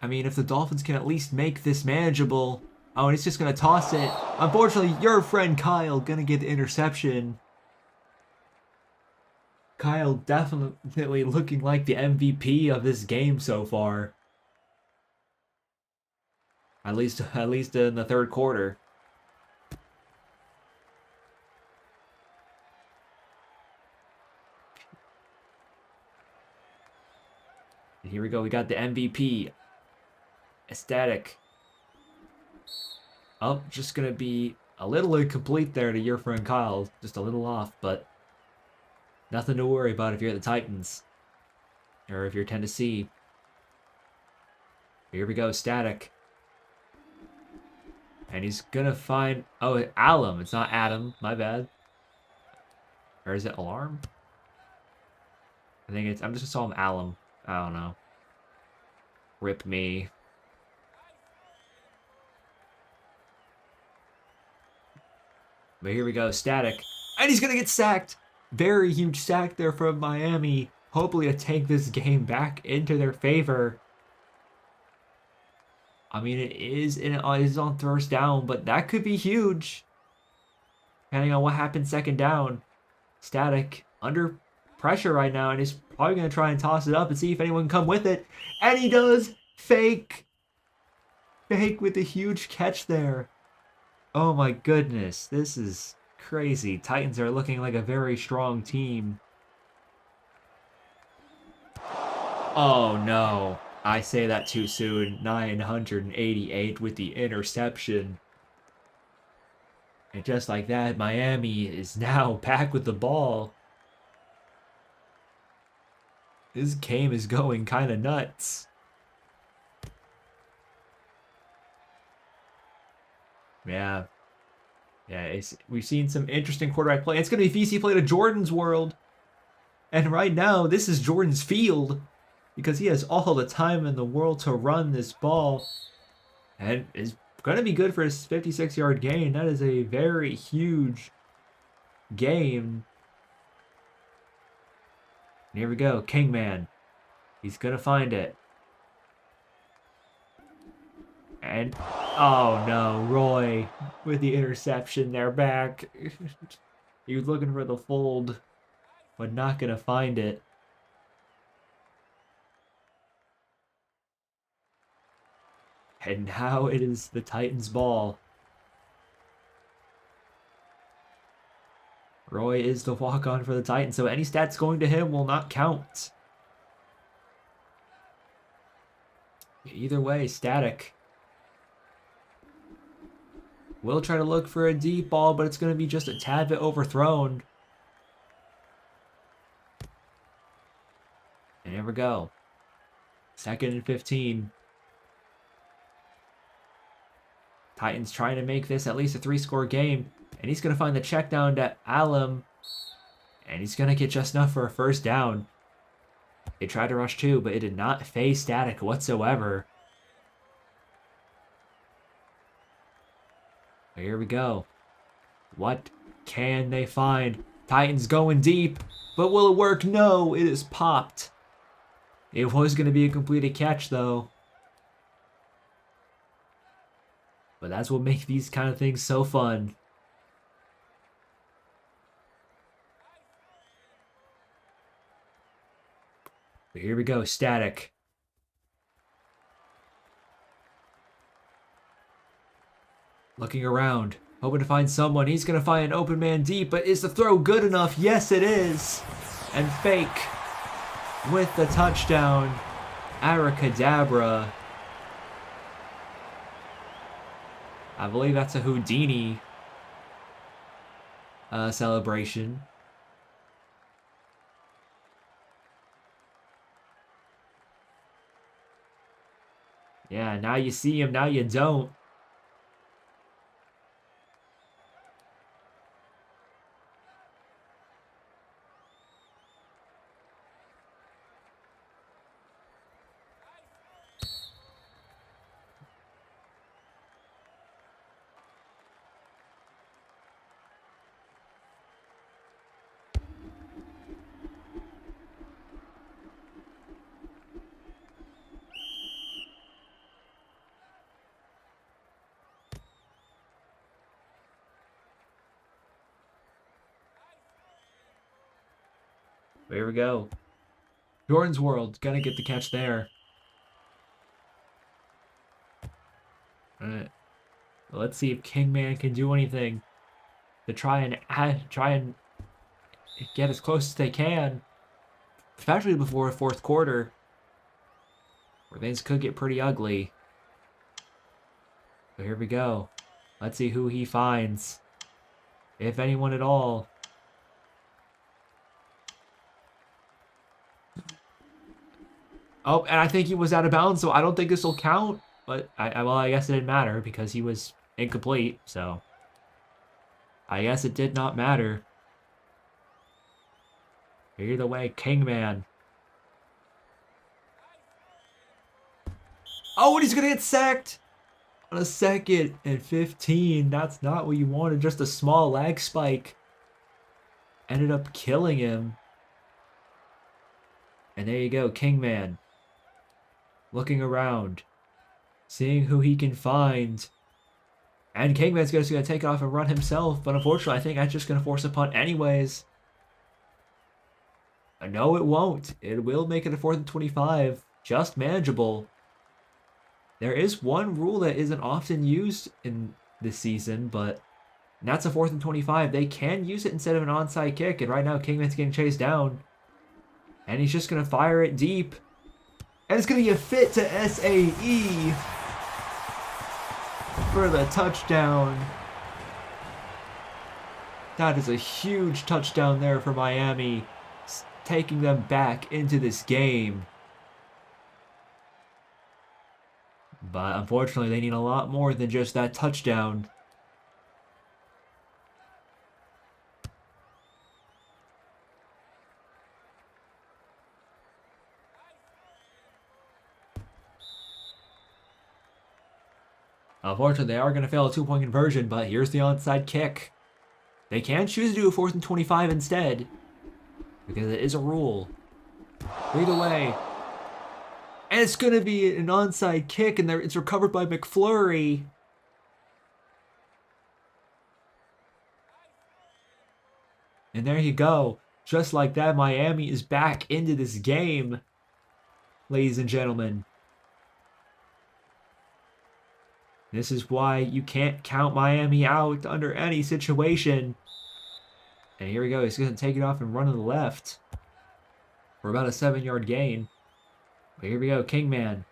I mean, if the Dolphins can at least make this manageable. Oh, and he's just going to toss it. Unfortunately, your friend Kyle going to get the interception. Kyle definitely looking like the MVP of this game so far. At least in the 3rd quarter. And here we go. We got the MVP. Ecstatic. Oh, just going to be a little incomplete there to your friend Kyle. Just a little off, but nothing to worry about if you're the Titans. Or if you're Tennessee. Here we go. Static. And he's going to find... Oh, Alum. It's not Adam. My bad. Or is it Alarm? I think it's... I'm just going to call him Alum. I don't know. Rip me. But here we go, Static. And he's going to get sacked. Very huge sack there from Miami. Hopefully to take this game back into their favor. I mean, it is on 1st down, but that could be huge. Depending on what happens 2nd down. Static under pressure right now, and he's probably going to try and toss it up and see if anyone can come with it. And he does. Fake. Fake with a huge catch there. Oh my goodness, this is crazy. Titans are looking like a very strong team. Oh no, I say that too soon. 988 with the interception. And just like that, Miami is now back with the ball. This game is going kind of nuts. Yeah. Yeah, we've seen some interesting quarterback play. It's going to be VC play to Jordan's world. And right now, this is Jordan's field. Because he has all the time in the world to run this ball. And it's going to be good for his 56-yard gain. That is a very huge game. And here we go, Kingman. He's going to find it. And, oh no, Roy with the interception. They're back. He was looking for the fold, but not going to find it. And now it is the Titans' ball. Roy is the walk-on for the Titans, so any stats going to him will not count. Either way, Static will try to look for a deep ball, but it's going to be just a tad bit overthrown. And here we go. 2nd and 15. Titans trying to make this at least a 3-score game. And he's going to find the check down to Allen. And he's going to get just enough for a first down. They tried to rush too, but it did not phase Static whatsoever. Here we go. What can they find? Titans going deep, but will it work? No, it is popped. It was going to be a completed catch, though. But that's what makes these kind of things so fun. But here we go, Static. Looking around, hoping to find someone. He's going to find an open man deep, but is the throw good enough? Yes, it is. And Fake with the touchdown. Abracadabra. I believe that's a Houdini celebration. Yeah, now you see him, now you don't. Here we go. Jordan's World, gonna get the catch there. Alright. Let's see if Kingman can do anything to try and get as close as they can. Especially before the fourth quarter, where things could get pretty ugly. So here we go. Let's see who he finds. If anyone at all. Oh, and I think he was out of bounds, so I don't think this will count. But, well, I guess it didn't matter because he was incomplete, so. I guess it did not matter. Either way, Kingman. Oh, and he's going to get sacked on a 2nd and 15. That's not what you wanted. Just a small lag spike. Ended up killing him. And there you go, Kingman. Looking around. Seeing who he can find. And Kingman's just going to take off and run himself. But unfortunately, I think that's just going to force a punt anyways. No, it won't. It will make it a 4th and 25. Just manageable. There is one rule that isn't often used in this season, but that's a 4th and 25. They can use it instead of an onside kick, and right now Kingman's getting chased down. And he's just going to fire it deep. And it's going to get fit to SAE for the touchdown. That is a huge touchdown there for Miami, taking them back into this game. But unfortunately, they need a lot more than just that touchdown. Unfortunately, they are going to fail a 2-point conversion, but here's the onside kick. They can choose to do a 4th and 25 instead, because it is a rule. Either way. And it's going to be an onside kick, and it's recovered by McFlurry. And there you go. Just like that, Miami is back into this game, ladies and gentlemen. This is why you can't count Miami out under any situation. And here we go. He's going to take it off and run to the left for about a 7-yard gain. But here we go. Kingman.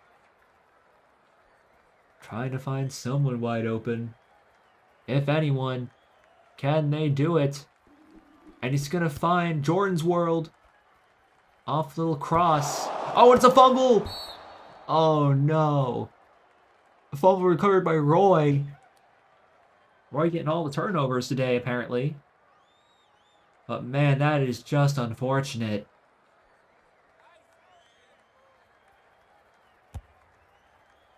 Trying to find someone wide open. If anyone. Can they do it? And he's going to find Jordan's World. Off little cross. Oh, it's a fumble! Oh, no. A fumble recovered by Roy. Roy getting all the turnovers today, apparently. But man, that is just unfortunate.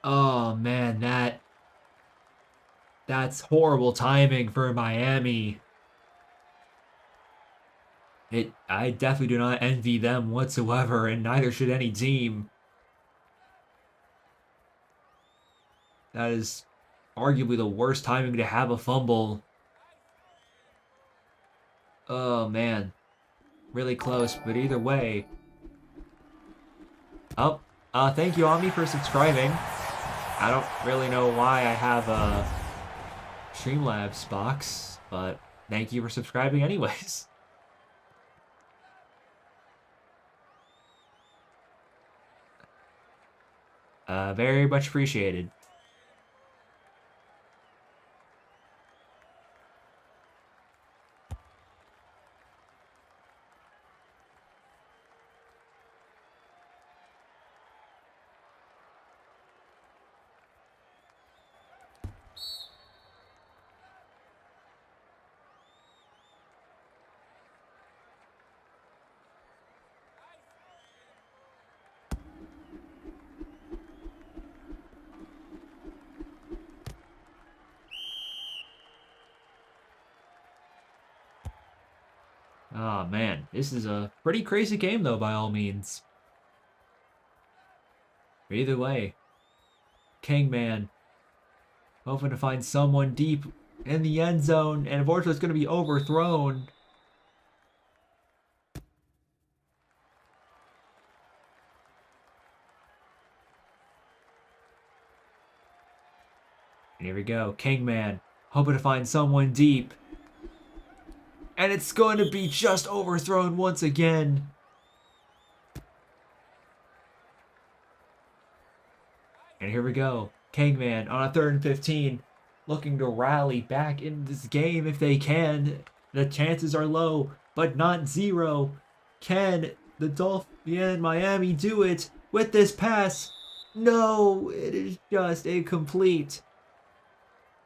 Oh man, that's horrible timing for Miami. I definitely do not envy them whatsoever, and neither should any team. That is arguably the worst timing to have a fumble. Oh man, really close, but either way. Oh, thank you, Ami, for subscribing. I don't really know why I have a Streamlabs box, but thank you for subscribing anyways. Very much appreciated. Oh man, this is a pretty crazy game though, by all means. Either way, Kingman hoping to find someone deep in the end zone, and unfortunately it's going to be overthrown. And here we go, Kingman hoping to find someone deep. And it's going to be just overthrown once again. And here we go. Kangman on a 3rd and 15, looking to rally back in this game if they can. The chances are low, but not zero. Can the Miami do it with this pass? No, it is just incomplete.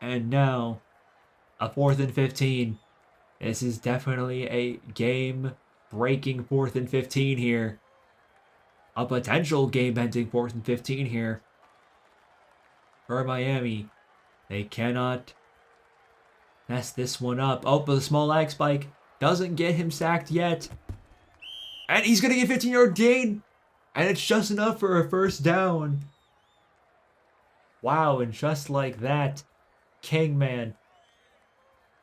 And now, a 4th and 15. This is definitely a game-breaking 4th and 15 here. A potential game-ending 4th and 15 here. For Miami, they cannot mess this one up. Oh, but the small lag spike doesn't get him sacked yet. And he's going to get 15-yard gain. And it's just enough for a first down. Wow, and just like that, Kingman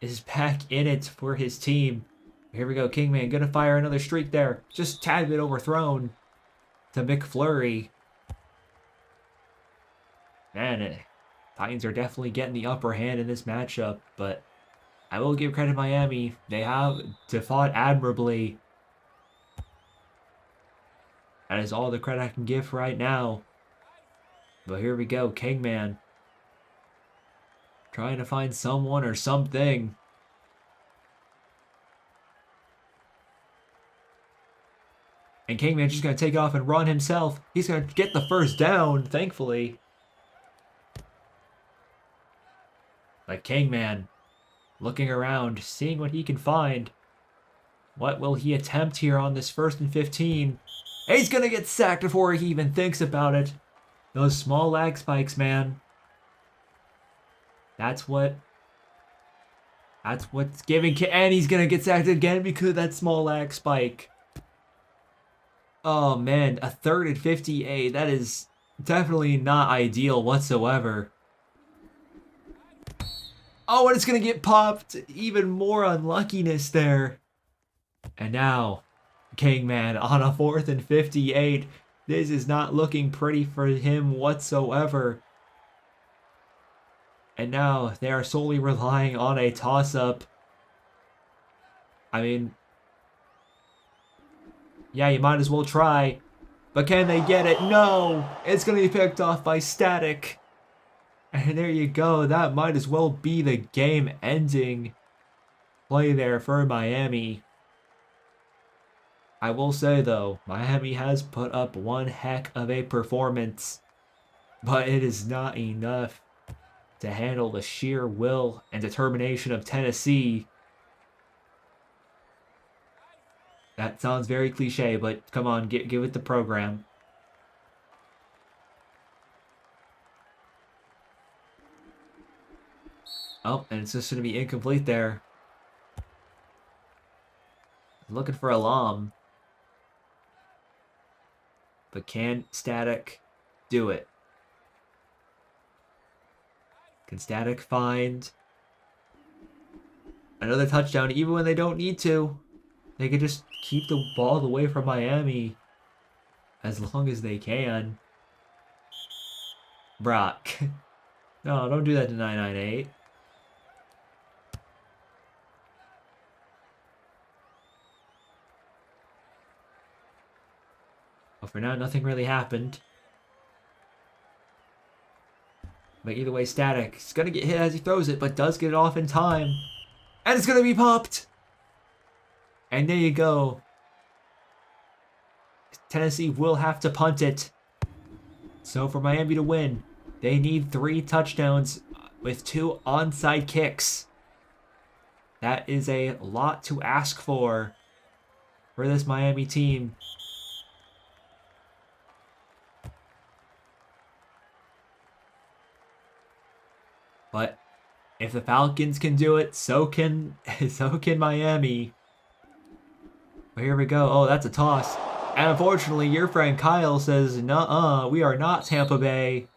is back in it for his team. Here we go, Kingman going to fire another streak there. Just a tad bit overthrown to McFlurry. Man, Titans are definitely getting the upper hand in this matchup, but I will give credit to Miami. They have fought admirably. That is all the credit I can give right now. But here we go, Kingman. Trying to find someone or something. And Kingman's just going to take off and run himself. He's going to get the first down, thankfully. But Kingman, looking around, seeing what he can find. What will he attempt here on this 1st and 15? And he's going to get sacked before he even thinks about it. Those small lag spikes, man. That's what's giving... And he's going to get sacked again because of that small lag spike. Oh, man. A 3rd and 58. That is definitely not ideal whatsoever. Oh, and it's going to get popped. Even more unluckiness there. And now, Kingman on a 4th and 58. This is not looking pretty for him whatsoever. And now they are solely relying on a toss-up. I mean, yeah, you might as well try. But can they get it? No! It's going to be picked off by Static. And there you go. That might as well be the game-ending play there for Miami. I will say, though, Miami has put up one heck of a performance. But it is not enough to handle the sheer will and determination of Tennessee. That sounds very cliche, but come on, give it the program. Oh, and it's just going to be incomplete there. Looking for a Lom. But can Static do it? Can Static find another touchdown even when they don't need to? They can just keep the ball away from Miami as long as they can. Brock. No, don't do that to 998. But for now, nothing really happened. But either way, Static is going to get hit as he throws it, but does get it off in time. And it's going to be popped! And there you go. Tennessee will have to punt it. So for Miami to win, they need 3 touchdowns with 2 onside kicks. That is a lot to ask for this Miami team. But if the Falcons can do it, so can Miami. But here we go. Oh, that's a toss. And unfortunately, your friend Kyle says, nuh-uh, we are not Tampa Bay.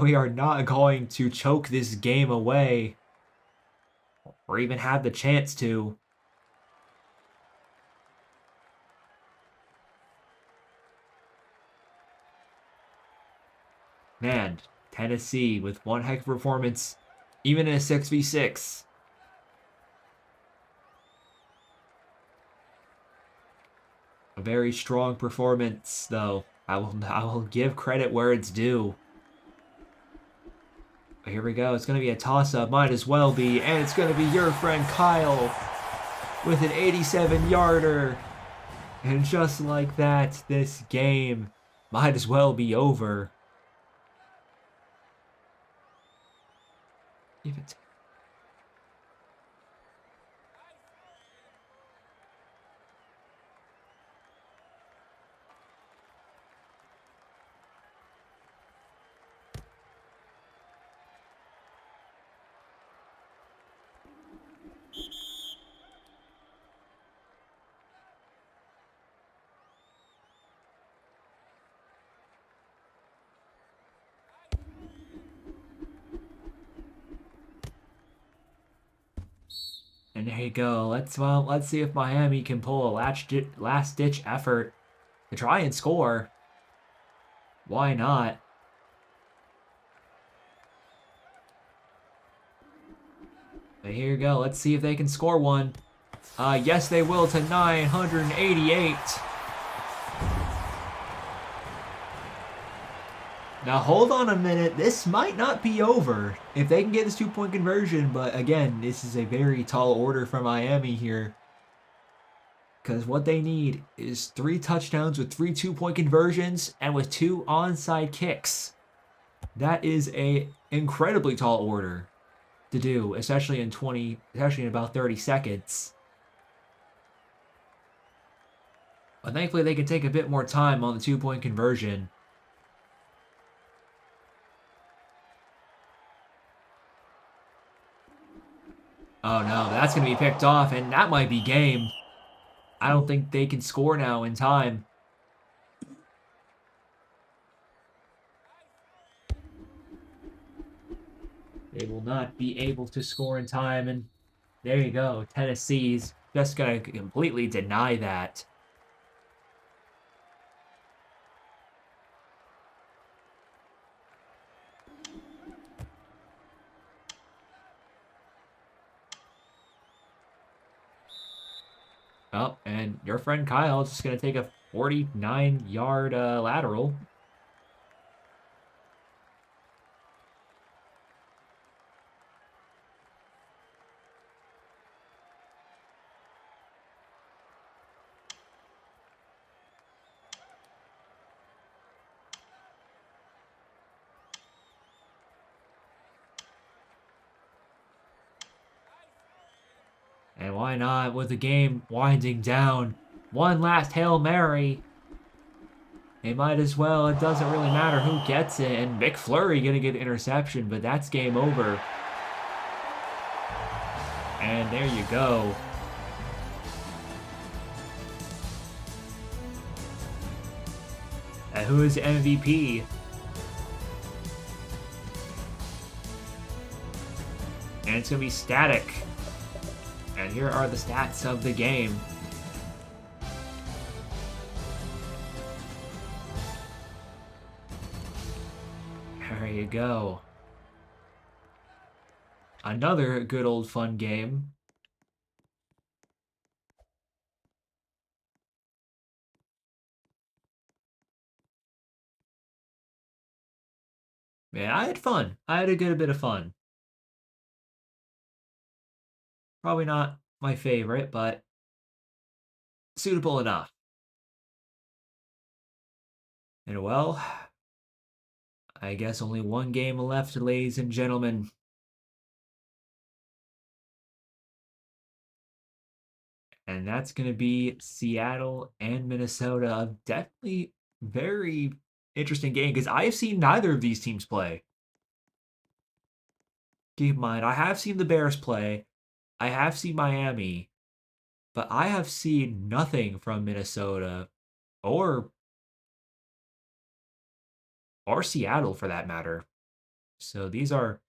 We are not going to choke this game away. Or even have the chance to. Man, Tennessee with one heck of a performance, even in a 6v6. A very strong performance, though. I will give credit where it's due. But here we go. It's going to be a toss-up. Might as well be. And it's going to be your friend Kyle with an 87-yarder. And just like that, this game might as well be over. Give it. And there you go. Let's see if Miami can pull a last ditch effort to try and score. Why not? But here you go. Let's see if they can score one. Yes, they will to 988. Now hold on a minute, this might not be over if they can get this 2-point conversion, but again, this is a very tall order from Miami here. Because what they need is 3 touchdowns with 3 2-point conversions and with 2 onside kicks. That is a incredibly tall order to do, especially in about 30 seconds. But thankfully they can take a bit more time on the 2-point conversion. Oh no, that's going to be picked off, and that might be game. I don't think they can score now in time. They will not be able to score in time, and there you go. Tennessee's just going to completely deny that. Oh, and your friend Kyle is just going to take a 49-yard lateral. And why not, with the game winding down, one last Hail Mary. They might as well. It doesn't really matter who gets it. And McFlurry gonna get an interception, but that's game over. And there you go. And who is MVP? And it's gonna be Static. And here are the stats of the game. There you go. Another good old fun game. Man, I had fun. I had a good bit of fun. Probably not my favorite, but suitable enough. And well, I guess only one game left, ladies and gentlemen. And that's going to be Seattle and Minnesota. Definitely very interesting game because I have seen neither of these teams play. Keep in mind, I have seen the Bears play, I have seen Miami, but I have seen nothing from Minnesota or Seattle for that matter. So these are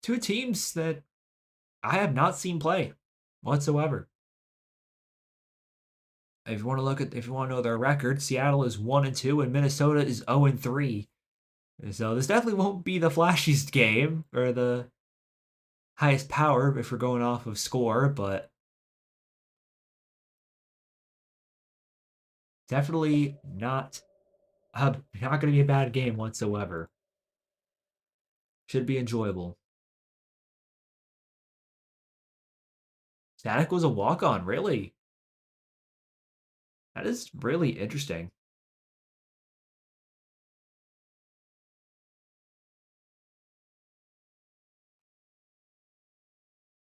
two teams that I have not seen play whatsoever. If you want to know their record, Seattle is 1-2 and Minnesota is 0-3. So this definitely won't be the flashiest game or the highest power if we're going off of score, but definitely not going to be a bad game whatsoever. Should be enjoyable. Static was a walk-on, really. That is really interesting.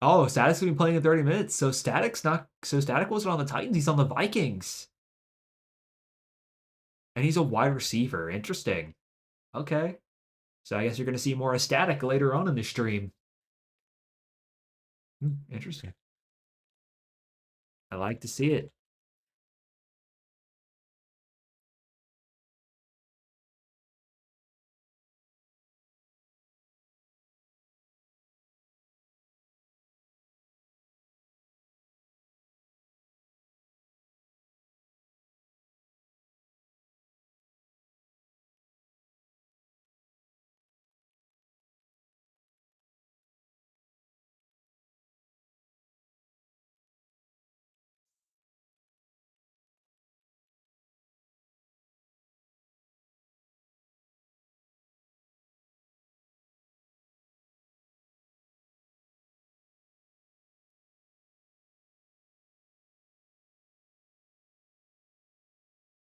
Oh, Static's gonna be playing in 30 minutes. So Static wasn't on the Titans, he's on the Vikings. And he's a wide receiver. Interesting. Okay. So I guess you're gonna see more of Static later on in the stream. Interesting. I like to see it.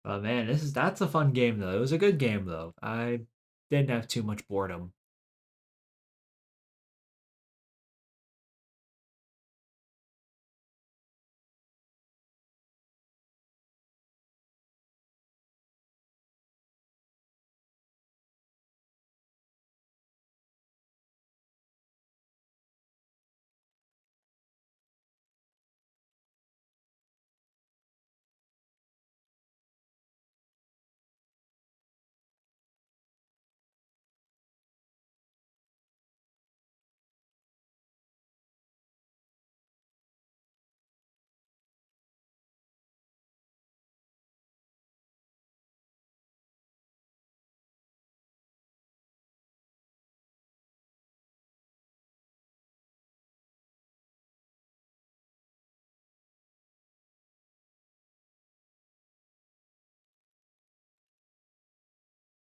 But man, that's a fun game though. It was a good game though. I didn't have too much boredom.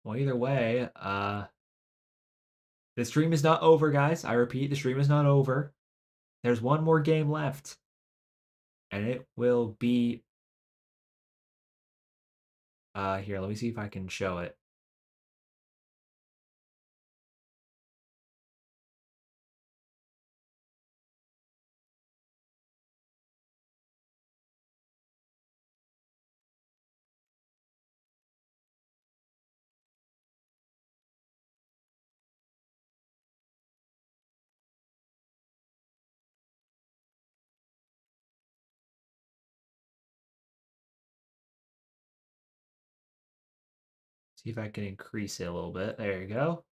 Well, either way, the stream is not over, guys. I repeat, the stream is not over. There's one more game left. And it will be here, let me see if I can show it. See if I can increase it a little bit. There you go.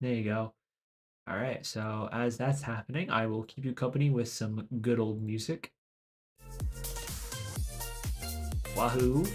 There you go. All right, so as that's happening, I will keep you company with some good old music. Wahoo!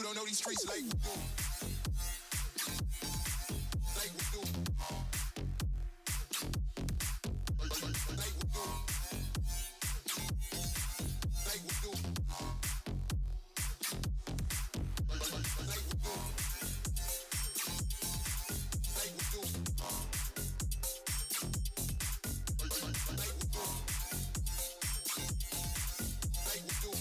don't know these streets like we do. Like we do. Like we do. Like we do. Like we do. Like we do. Like we do. Like we do.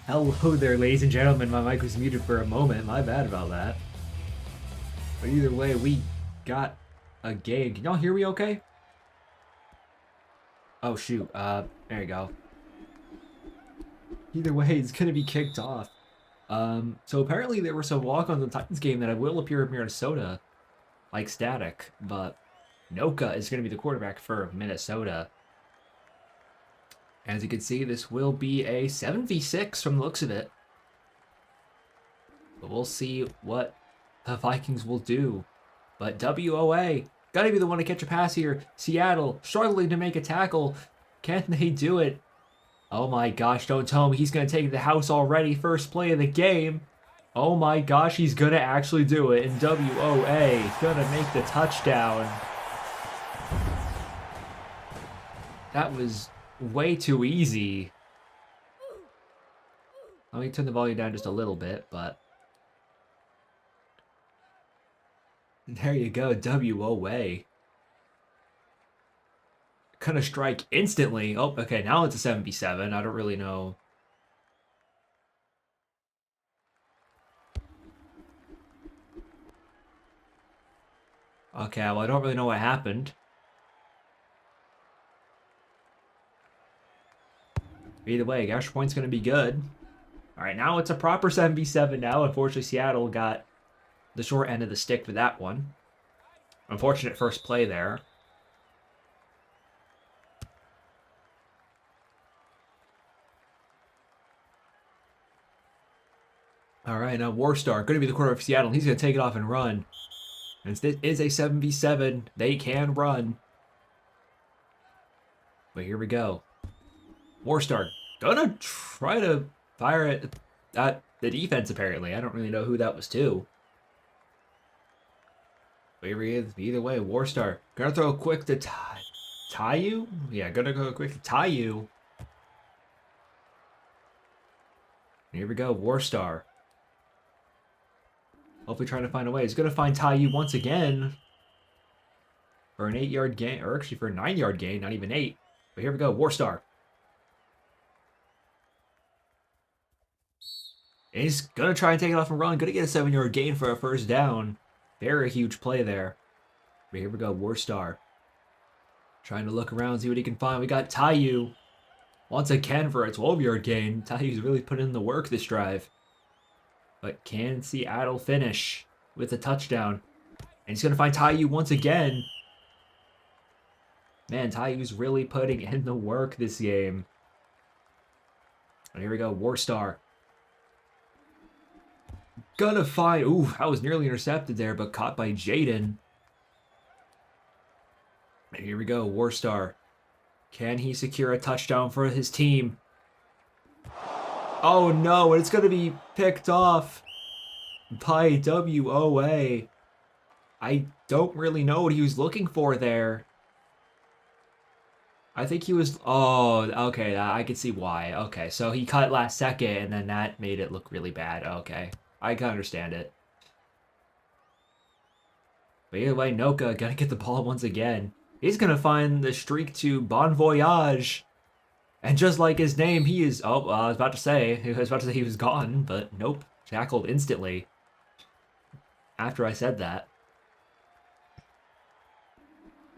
Hello there, ladies and gentlemen. My mic was muted for a moment. My bad about that. But either way, we got a game. Can y'all hear me okay? Oh, shoot. There you go. Either way, it's going to be kicked off. So apparently there were some walk-ons in the Titans game that will appear in Minnesota, like Static, but Noka is going to be the quarterback for Minnesota. As you can see, this will be a 7v6 from the looks of it. But we'll see what the Vikings will do. But WOA, gotta be the one to catch a pass here. Seattle, struggling to make a tackle. Can they do it? Oh my gosh, don't tell me he's gonna take the house already. First play of the game. Oh my gosh, he's gonna actually do it. And WOA, gonna make the touchdown. That was way too easy. Let me turn the volume down just a little bit, but there you go, WOA. Gonna strike instantly. Oh, okay, now it's a 7v7. I don't really know. Okay, well, I don't really know what happened. Either way, extra point's gonna be good. All right, now it's a proper 7v7 now. Unfortunately, Seattle got the short end of the stick for that one. Unfortunate first play there. All right, now Warstar, going to be the quarterback for Seattle. He's going to take it off and run. And this is a 7v7. They can run. But here we go. Warstar, gonna try to fire it at the defense, apparently. I don't really know who that was to. But here he is. Either way, Warstar. Gonna throw a quick to Tayu? Yeah, gonna go quick to Tayu. Here we go, Warstar. Hopefully trying to find a way. He's going to find Tayu once again for an 8-yard gain, or actually for a 9-yard gain, not even 8. But here we go, Warstar. And he's going to try and take it off and run. Going to get a 7-yard gain for a first down. Very huge play there. But here we go, Warstar. Trying to look around, see what he can find. We got Tayu once again for a 12-yard gain. Tayu's really put in the work this drive. But can Seattle finish with a touchdown? And he's going to find Tayu once again. Man, Tayu's really putting in the work this game. And here we go, Warstar. Gonna find... Ooh, that was nearly intercepted there, but caught by Jaden. And here we go, Warstar. Can he secure a touchdown for his team? Oh no, it's going to be picked off by WOA. I don't really know what he was looking for there. I think he was... Oh, okay, I can see why. Okay, so he cut last second, and then that made it look really bad. Okay, I can understand it. But either way, Noka gonna get the ball once again. He's gonna find the streak to Bon Voyage. And just like his name, he is... Oh, I was about to say he was gone, but nope. Tackled instantly. After I said that.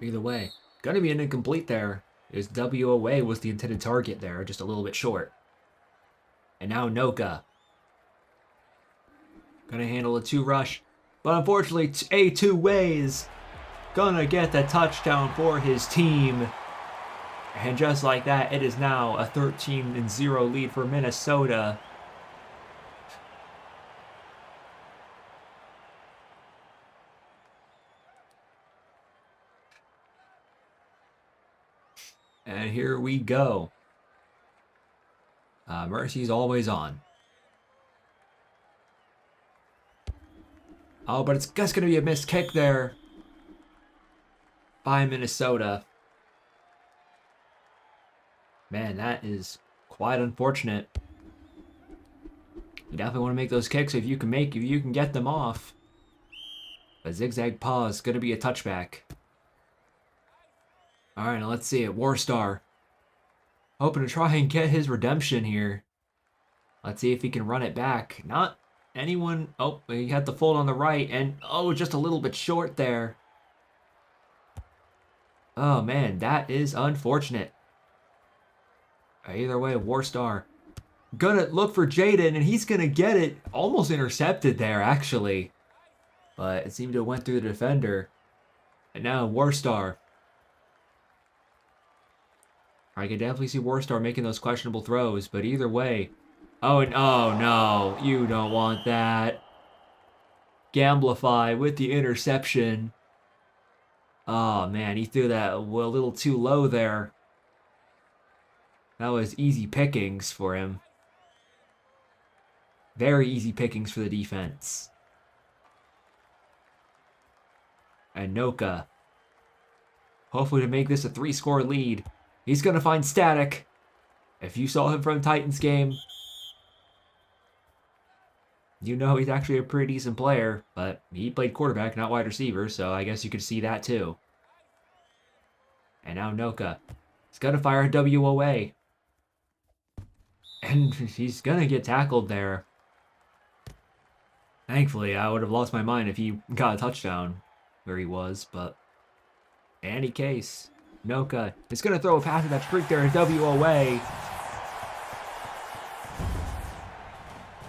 Either way, gonna be an incomplete there. Is WOA was the intended target there, just a little bit short. And now Noka. Gonna handle a 2-rush. But unfortunately, two ways. Gonna get the touchdown for his team. And just like that, it is now a 13-0 lead for Minnesota. And here we go. Mercy's always on. Oh, but it's just going to be a missed kick there by Minnesota. Man, that is quite unfortunate. You definitely want to make those kicks if you can get them off. But zigzag pause, going to be a touchback. All right, now let's see it. Warstar. Hoping to try and get his redemption here. Let's see if he can run it back. Not anyone. Oh, he had the fold on the right, and oh, just a little bit short there. Oh man, that is unfortunate. Either way, Warstar gonna look for Jaden, and he's gonna get it. Almost intercepted there, actually. But it seemed to have went through the defender. And now Warstar. I can definitely see Warstar making those questionable throws, but either way. Oh, and oh no, you don't want that. Gamblify with the interception. Oh man, he threw that a little too low there. That was easy pickings for him. Very easy pickings for the defense. And Noka. Hopefully to make this a 3-score lead. He's going to find Static. If you saw him from Titans game, you know he's actually a pretty decent player, but he played quarterback, not wide receiver, so I guess you could see that too. And now Noka. He's going to fire a WOA. And he's going to get tackled there. Thankfully, I would have lost my mind if he got a touchdown where he was, but in any case, Noka is going to throw a pass at that streak there in WOA.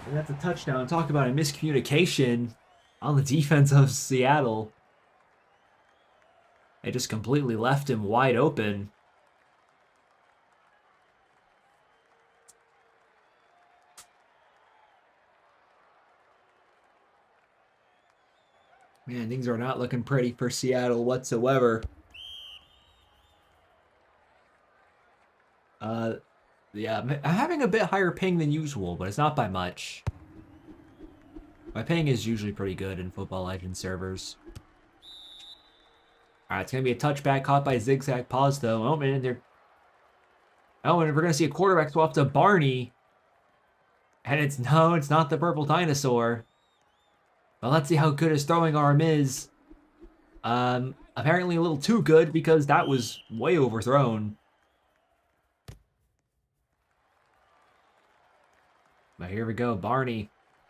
And that's a touchdown. Talk about a miscommunication on the defense of Seattle. They just completely left him wide open. Man, things are not looking pretty for Seattle whatsoever. Yeah, I'm having a bit higher ping than usual, but it's not by much. My ping is usually pretty good in Football Legends servers. Alright, it's going to be a touchback caught by Zigzag Pause, though. Oh, man, they're... Oh, and we're going to see a quarterback swap to Barney. And it's... No, it's not the purple dinosaur. But let's see how good his throwing arm is. Apparently a little too good because that was way overthrown. But here we go, Barney.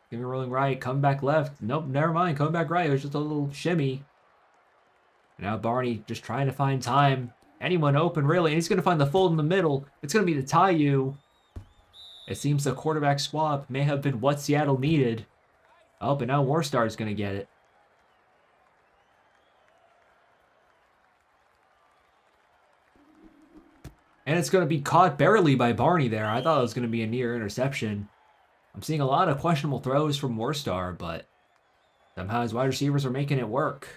Give me rolling right, come back left. Nope, never mind, come back right. It was just a little shimmy. Now Barney just trying to find time. Anyone open, really. And he's going to find the fold in the middle. It's going to be the Tayu. It seems the quarterback swap may have been what Seattle needed. Oh, but now Warstar is going to get it. And it's going to be caught barely by Barney there. I thought it was going to be a near interception. I'm seeing a lot of questionable throws from Warstar, but somehow his wide receivers are making it work.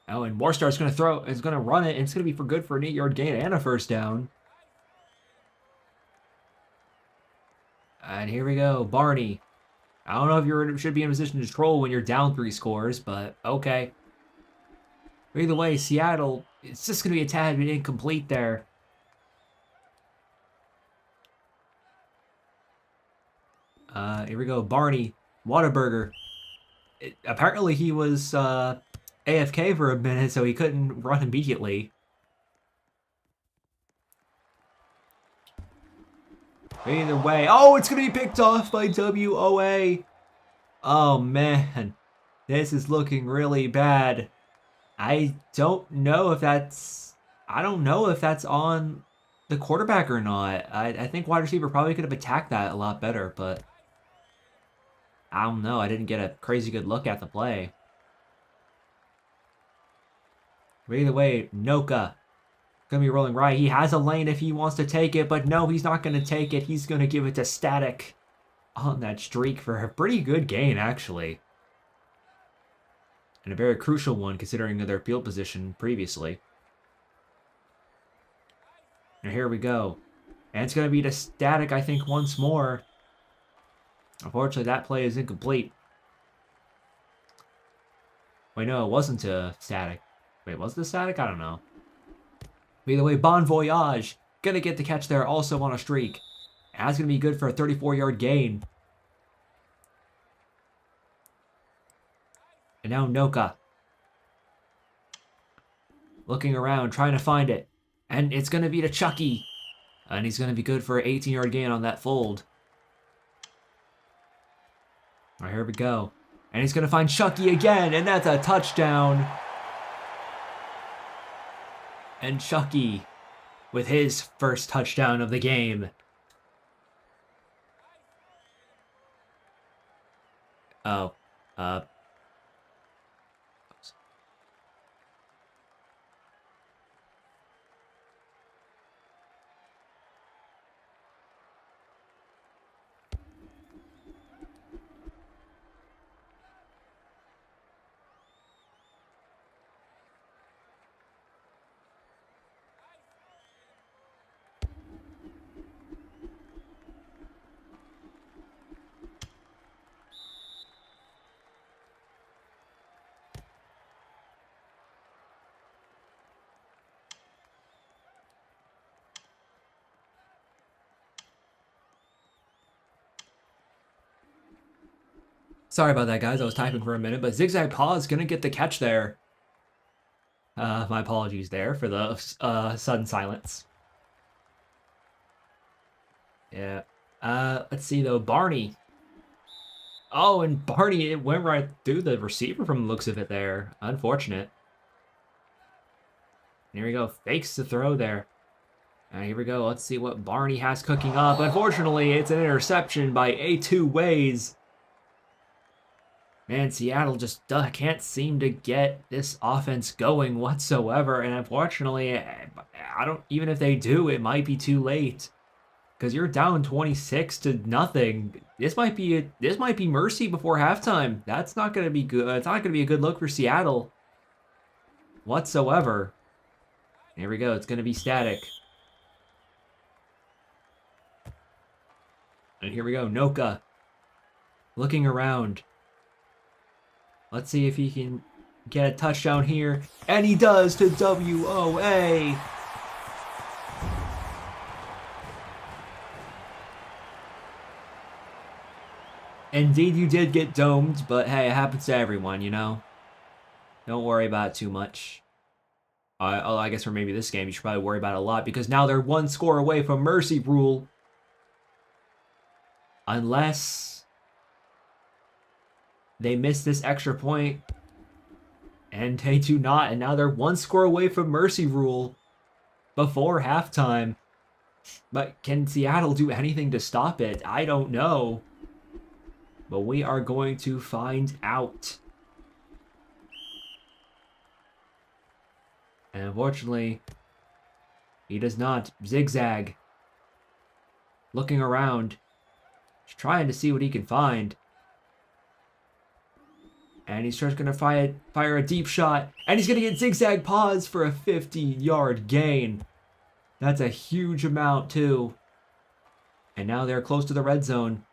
Oh, and Warstar is going to throw, is going to run it, and it's going to be for good for an 8-yard gain and a first down. And here we go, Barney. I don't know if you should be in a position to troll when you're down 3 scores, but okay. But either way, Seattle, it's just going to be a tad bit incomplete there. Here we go, Barney, Whataburger. Apparently he was AFK for a minute, so he couldn't run immediately. Either way, oh, it's going to be picked off by WOA. Oh, man. This is looking really bad. I don't know if that's on the quarterback or not. I think wide receiver probably could have attacked that a lot better, but I don't know. I didn't get a crazy good look at the play. But either way, Noka going to be rolling right. He has a lane if he wants to take it, but no, he's not going to take it. He's going to give it to Static on that streak for a pretty good gain, actually. And a very crucial one considering their field position previously. And here we go. And it's going to be to Static, I think, once more. Unfortunately, that play is incomplete. Wait, no, it wasn't to Static. Wait, was it Static? I don't know. Either way, Bon Voyage gonna get the catch there also on a streak. And that's gonna be good for a 34-yard gain. And now Noka. Looking around, trying to find it. And it's gonna be to Chucky. And he's going to be good for an 18-yard gain on that fold. All right, here we go. And he's going to find Chucky again, and that's a touchdown. And Chucky with his first touchdown of the game. Oh, sorry about that, guys. I was typing for a minute, but Zigzag Paw is going to get the catch there. My apologies there for the sudden silence. Yeah. Let's see, though. Barney. Oh, and Barney, it went right through the receiver from the looks of it there. Unfortunate. Here we go. Fakes the throw there. Here we go. Let's see what Barney has cooking up. Unfortunately, it's an interception by A2 Ways. Man, Seattle just can't seem to get this offense going whatsoever. And unfortunately, I don't, even if they do, it might be too late. Because you're down 26-0. This might be mercy before halftime. That's not going to be good. It's not going to be a good look for Seattle whatsoever. Here we go. It's going to be static. And here we go. Noka looking around. Let's see if he can get a touchdown here. And he does to WOA. Indeed, you did get domed, but hey, it happens to everyone, you know? Don't worry about it too much. I guess for maybe this game, you should probably worry about it a lot, because now they're one score away from Mercy Rule. Unless they miss this extra point, and they do not, and now they're one score away from Mercy Rule before halftime. But can Seattle do anything to stop it? I don't know. But we are going to find out. And unfortunately, he does not. Zigzag. Looking around. Trying to see what he can find. And he's just going to fire a deep shot. And he's going to get Zigzag Paws for a 50-yard gain. That's a huge amount, too. And now they're close to the red zone.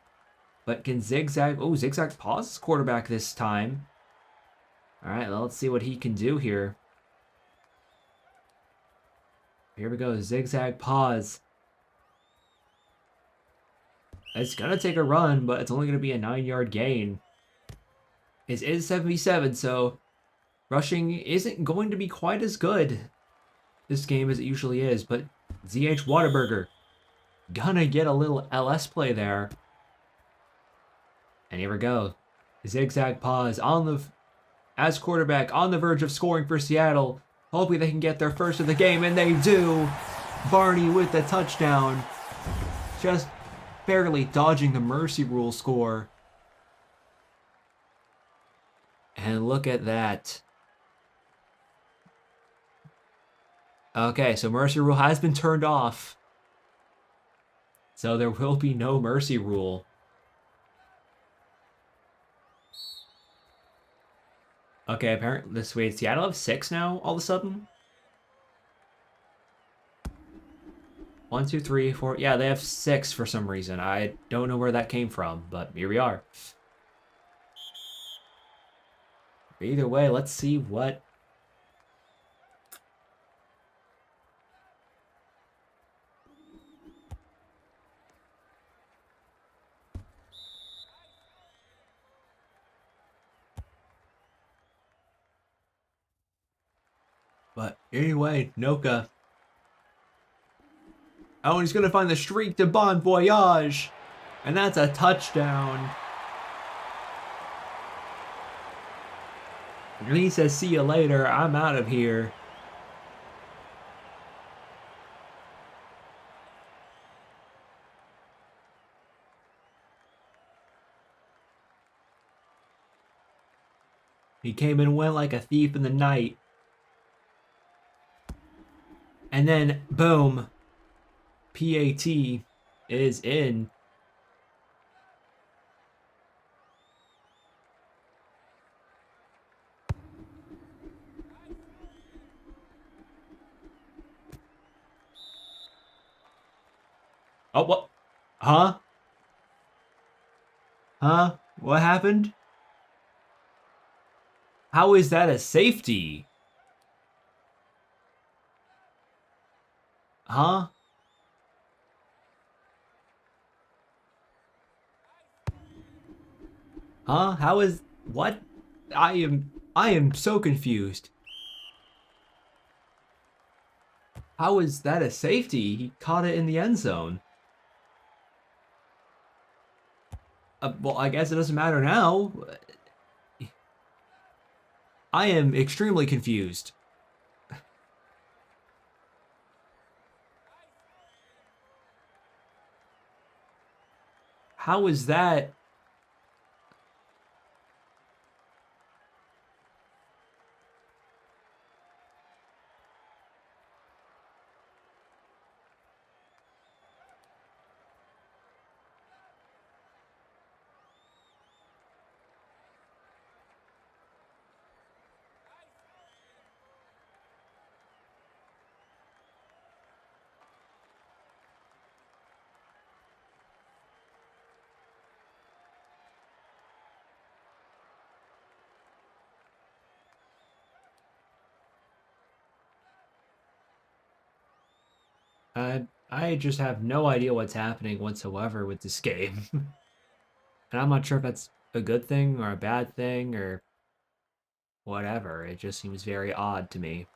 But can Zigzag... Oh, Zigzag Paws his quarterback this time. All right, well, let's see what he can do here. Here we go, Zigzag Paws. It's going to take a run, but it's only going to be a 9-yard gain. It is 7v7, so rushing isn't going to be quite as good this game as it usually is. But ZH Whataburger gonna get a little LS play there. And here we go. Zigzag Paws as quarterback on the verge of scoring for Seattle. Hopefully they can get their first of the game, and they do. Barney with the touchdown. Just barely dodging the Mercy Rule score. And look at that. Okay, so Mercy Rule has been turned off. So there will be no Mercy Rule. Okay, apparently this way Seattle have 6 now all of a sudden. 1, 2, 3, 4. Yeah, they have 6 for some reason. I don't know where that came from, but here we are. Either way, let's see what... But anyway, Noka. Oh, and he's going to find the streak to Bon Voyage. And that's a touchdown. And he says, see you later. I'm out of here. He came and went like a thief in the night. And then, boom, PAT is in. Oh, what? Huh? Huh? What happened? How is that a safety? Huh? Huh? How is what? I am so confused. How is that a safety? He caught it in the end zone. Well, I guess it doesn't matter now. I am extremely confused. How is that? I just have no idea what's happening whatsoever with this game. And I'm not sure if that's a good thing or a bad thing or whatever. It just seems very odd to me.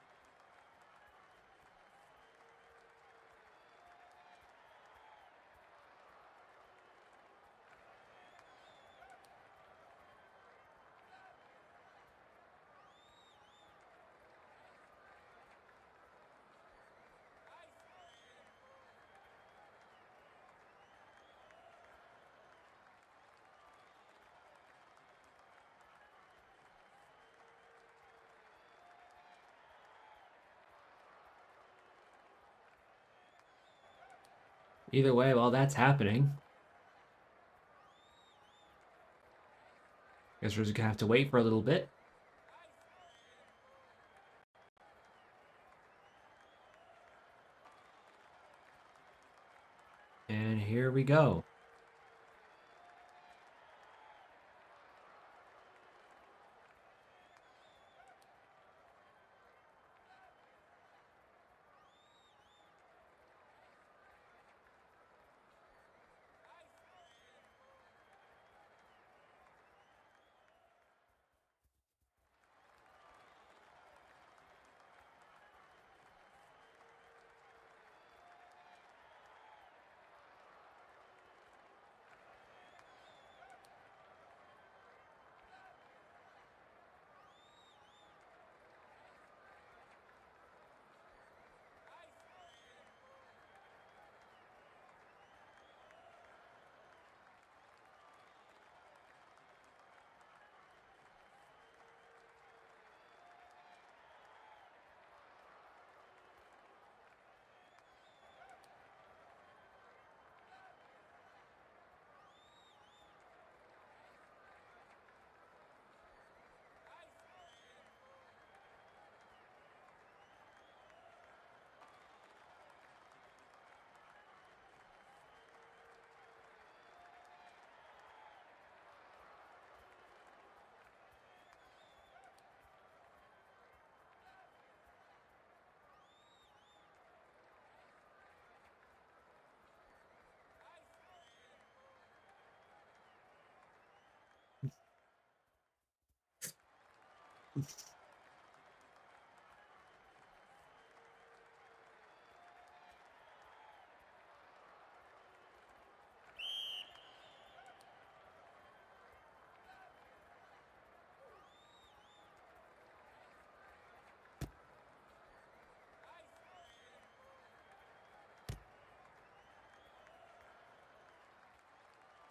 Either way, while that's happening, guess we're just gonna have to wait for a little bit. And here we go.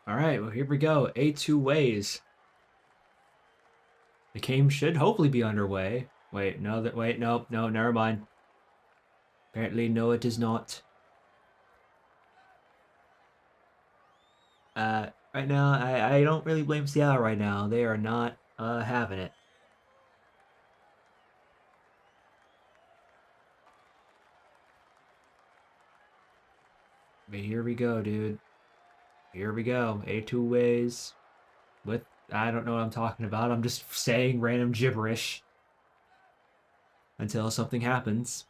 All right, well, here we go. A2 ways. The game should hopefully be underway. Wait, no, no, never mind. Apparently, no, it is not. Right now, I don't really blame Seattle right now. They are not having it. But here we go, dude. Here we go. A2 ways. With I don't know what I'm talking about. I'm just saying random gibberish until something happens.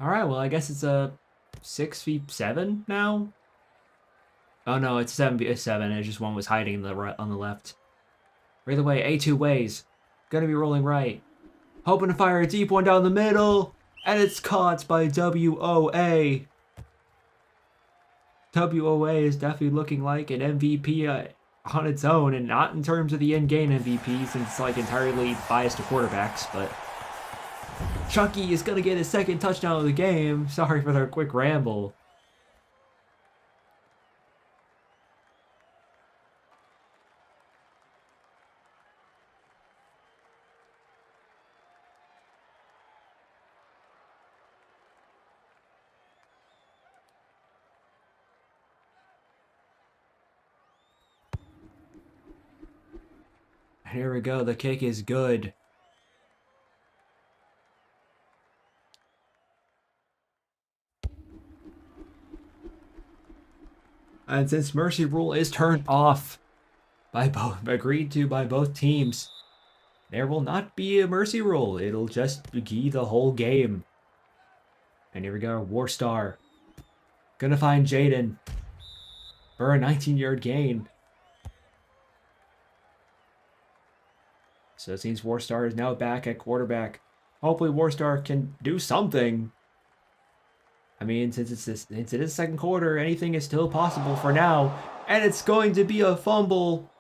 All right, well, I guess it's a 6v7 now. Oh no, it's 7v7. It's just one was hiding in the on the left. Either way, A2 ways. Gonna be rolling right. Hoping to fire a deep one down the middle. And it's caught by WOA. WOA is definitely looking like an MVP on its own, and not in terms of the in-game MVP, since it's like entirely biased to quarterbacks, but Chucky is gonna get his second touchdown of the game. Sorry for the quick ramble. Here we go, the kick is good. And since Mercy Rule is turned off by both, agreed to by both teams, there will not be a Mercy Rule. It'll just be the whole game. And here we go, Warstar. Gonna find Jaden for a 19-yard gain. So it seems Warstar is now back at quarterback. Hopefully Warstar can do something. I mean, since it is second quarter, anything is still possible for now. And it's going to be a fumble.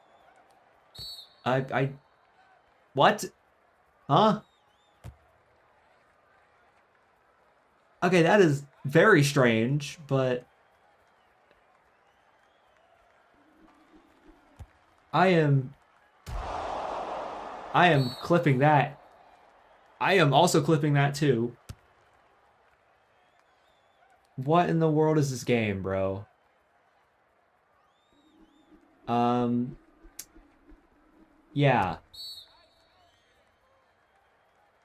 What? Huh? Okay, that is very strange, but I am clipping that. I am also clipping that too. What in the world is this game, bro? Yeah.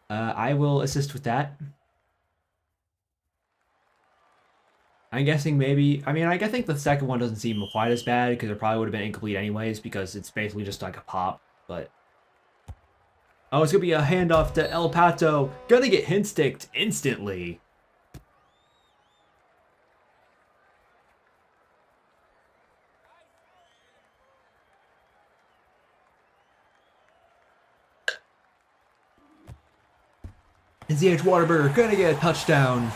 I will assist with that. I'm guessing maybe, I mean, I think the second one doesn't seem quite as bad because it probably would have been incomplete anyways because it's basically just like a pop, but. Oh, it's gonna be a handoff to El Pato. Gonna get hint sticked instantly. And ZH Waterburger gonna get a touchdown.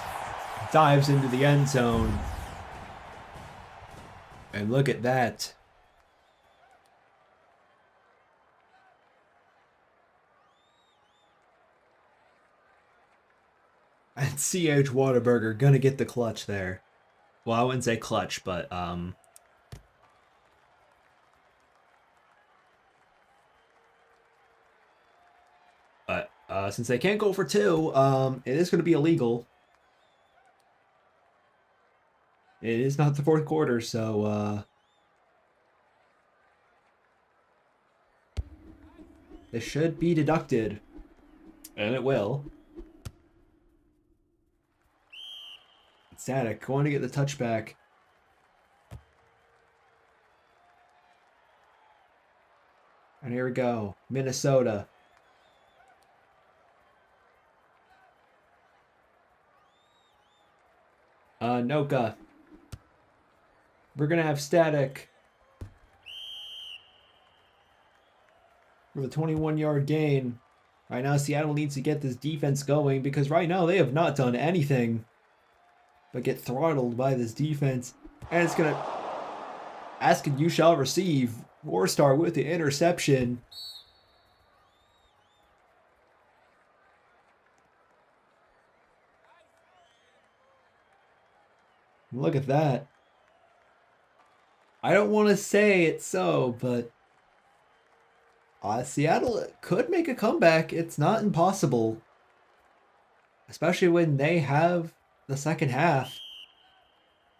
Dives into the end zone. And look at that. And CH Waterburger gonna get the clutch there. Well, I wouldn't say clutch, but since they can't go for two, it is gonna be illegal. It is not the fourth quarter, so this should be deducted. And it will. Static going to get the touchback. And here we go. Minnesota. Noka. We're going to have Static with a 21-yard gain. Right now, Seattle needs to get this defense going because right now they have not done anything but get throttled by this defense. And it's going to ask and you shall receive. Warstar with the interception. Look at that. I don't want to say it's so, but Seattle could make a comeback. It's not impossible. Especially when they have the second half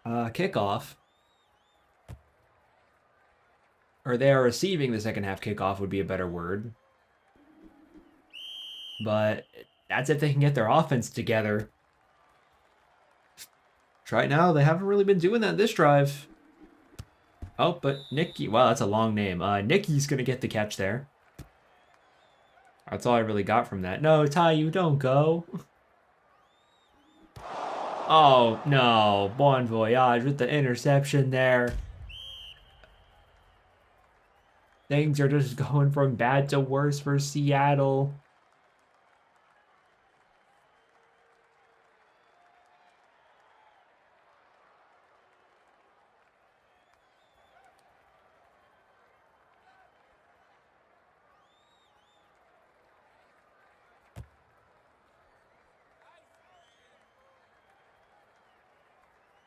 kickoff. Or they are receiving the second half kickoff would be a better word. But that's if they can get their offense together. Right now, they haven't really been doing that this drive. Oh, but Nicky, wow, that's a long name. Nicky's going to get the catch there. That's all I really got from that. No, Ty, you don't go. Oh, no. Bon voyage with the interception there. Things are just going from bad to worse for Seattle.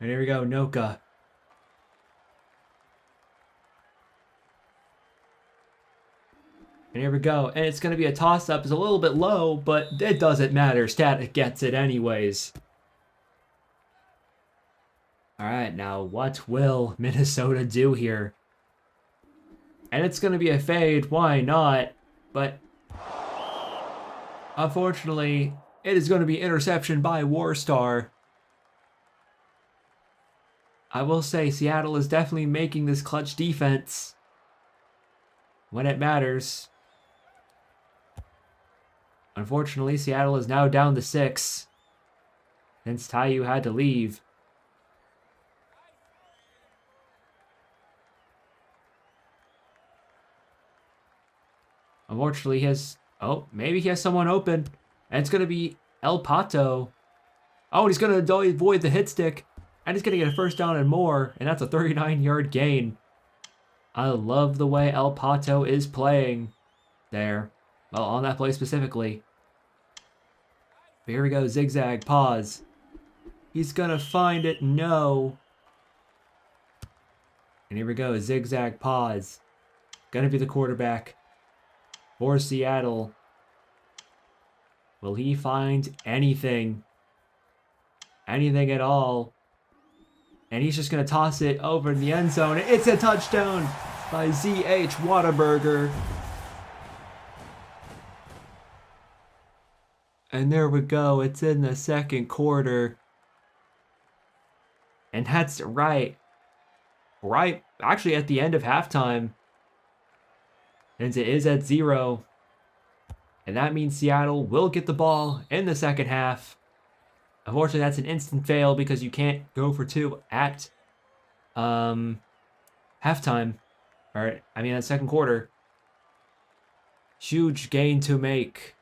And here we go, Noka. And here we go. And it's going to be a toss-up. It's a little bit low, but it doesn't matter. Static gets it anyways. All right, now what will Minnesota do here? And it's going to be a fade. Why not? But unfortunately, it is going to be interception by Warstar. I will say Seattle is definitely making this clutch defense when it matters. Unfortunately, Seattle is now down to 6 since Taiyu had to leave. Unfortunately, he has... Oh, maybe he has someone open. And it's going to be El Pato. Oh, and he's going to avoid the hit stick. And he's going to get a first down and more. And that's a 39-yard gain. I love the way El Pato is playing there. Well, on that play specifically. But here we go, zigzag, pause. He's going to find it, no. And here we go, zigzag, pause. Going to be the quarterback for Seattle. Will he find anything? Anything at all? And he's just going to toss it over in the end zone. It's a touchdown by Z.H. Whataburger. And there we go. It's in the second quarter. And that's right actually at the end of halftime. And it is at 0. And that means Seattle will get the ball in the second half. Unfortunately, that's an instant fail because you can't go for 2 at halftime. All right, I mean, that second quarter. Huge gain to make.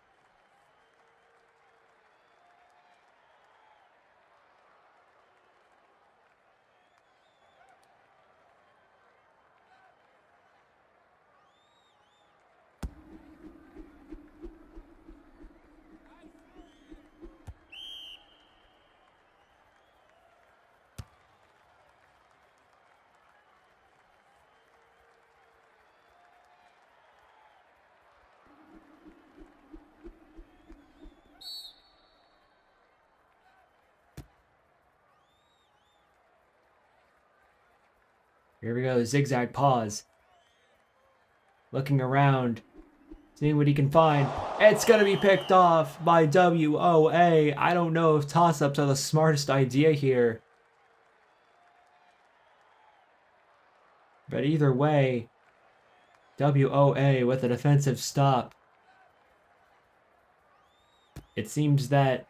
Here we go, zigzag pause. Looking around, seeing what he can find. It's going to be picked off by WOA. I don't know if toss-ups are the smartest idea here. But either way, WOA with a defensive stop. It seems that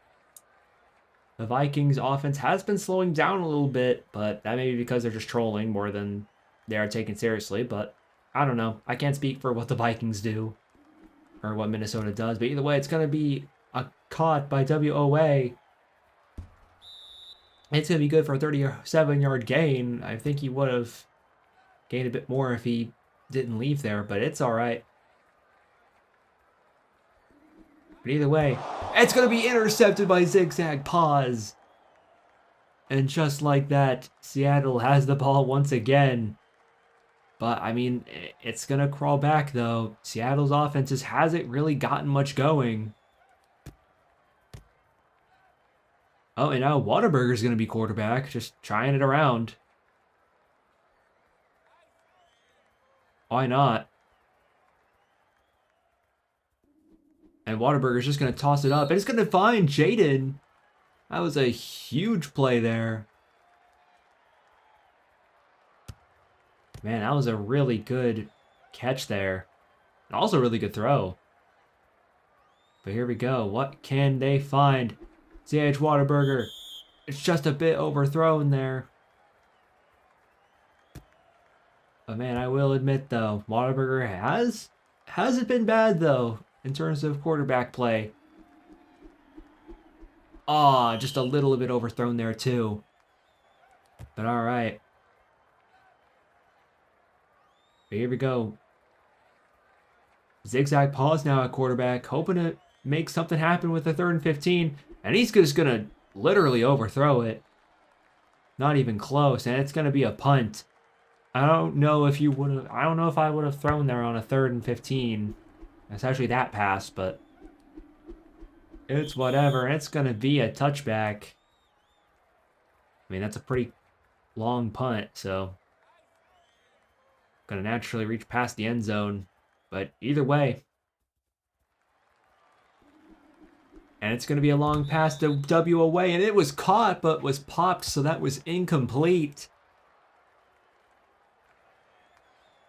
the Vikings offense has been slowing down a little bit, but that may be because they're just trolling more than they are taken seriously. But I don't know. I can't speak for what the Vikings do. or what Minnesota does. But either way, it's going to be a caught by WOA. It's going to be good for a 37-yard gain. I think he would have gained a bit more if he didn't leave there, but it's all right. But either way, it's going to be intercepted by Zigzag Paws. And just like that, Seattle has the ball once again. But, I mean, it's going to crawl back, though. Seattle's offense just hasn't really gotten much going. Oh, and now Whataburger's going to be quarterback, just trying it around. Why not? And Whataburger's just going to toss it up. And it's going to find Jaden. That was a huge play there. Man, that was a really good catch there. And also a really good throw. But here we go. What can they find? C.H. Whataburger. It's just a bit overthrown there. But man, I will admit though, Whataburger hasn't been bad though in terms of quarterback play. Ah, just a little bit overthrown there too. But all right. But here we go. Zigzag Paws now at quarterback, hoping to make something happen with the 3rd and 15. And he's just going to literally overthrow it. Not even close. And it's going to be a punt. I don't know if I would have thrown there on a 3rd and 15. It's actually that pass, but it's whatever. It's going to be a touchback. I mean, that's a pretty long punt, so going to naturally reach past the end zone. But either way. And it's going to be a long pass to WOA, and it was caught, but was popped, so that was incomplete.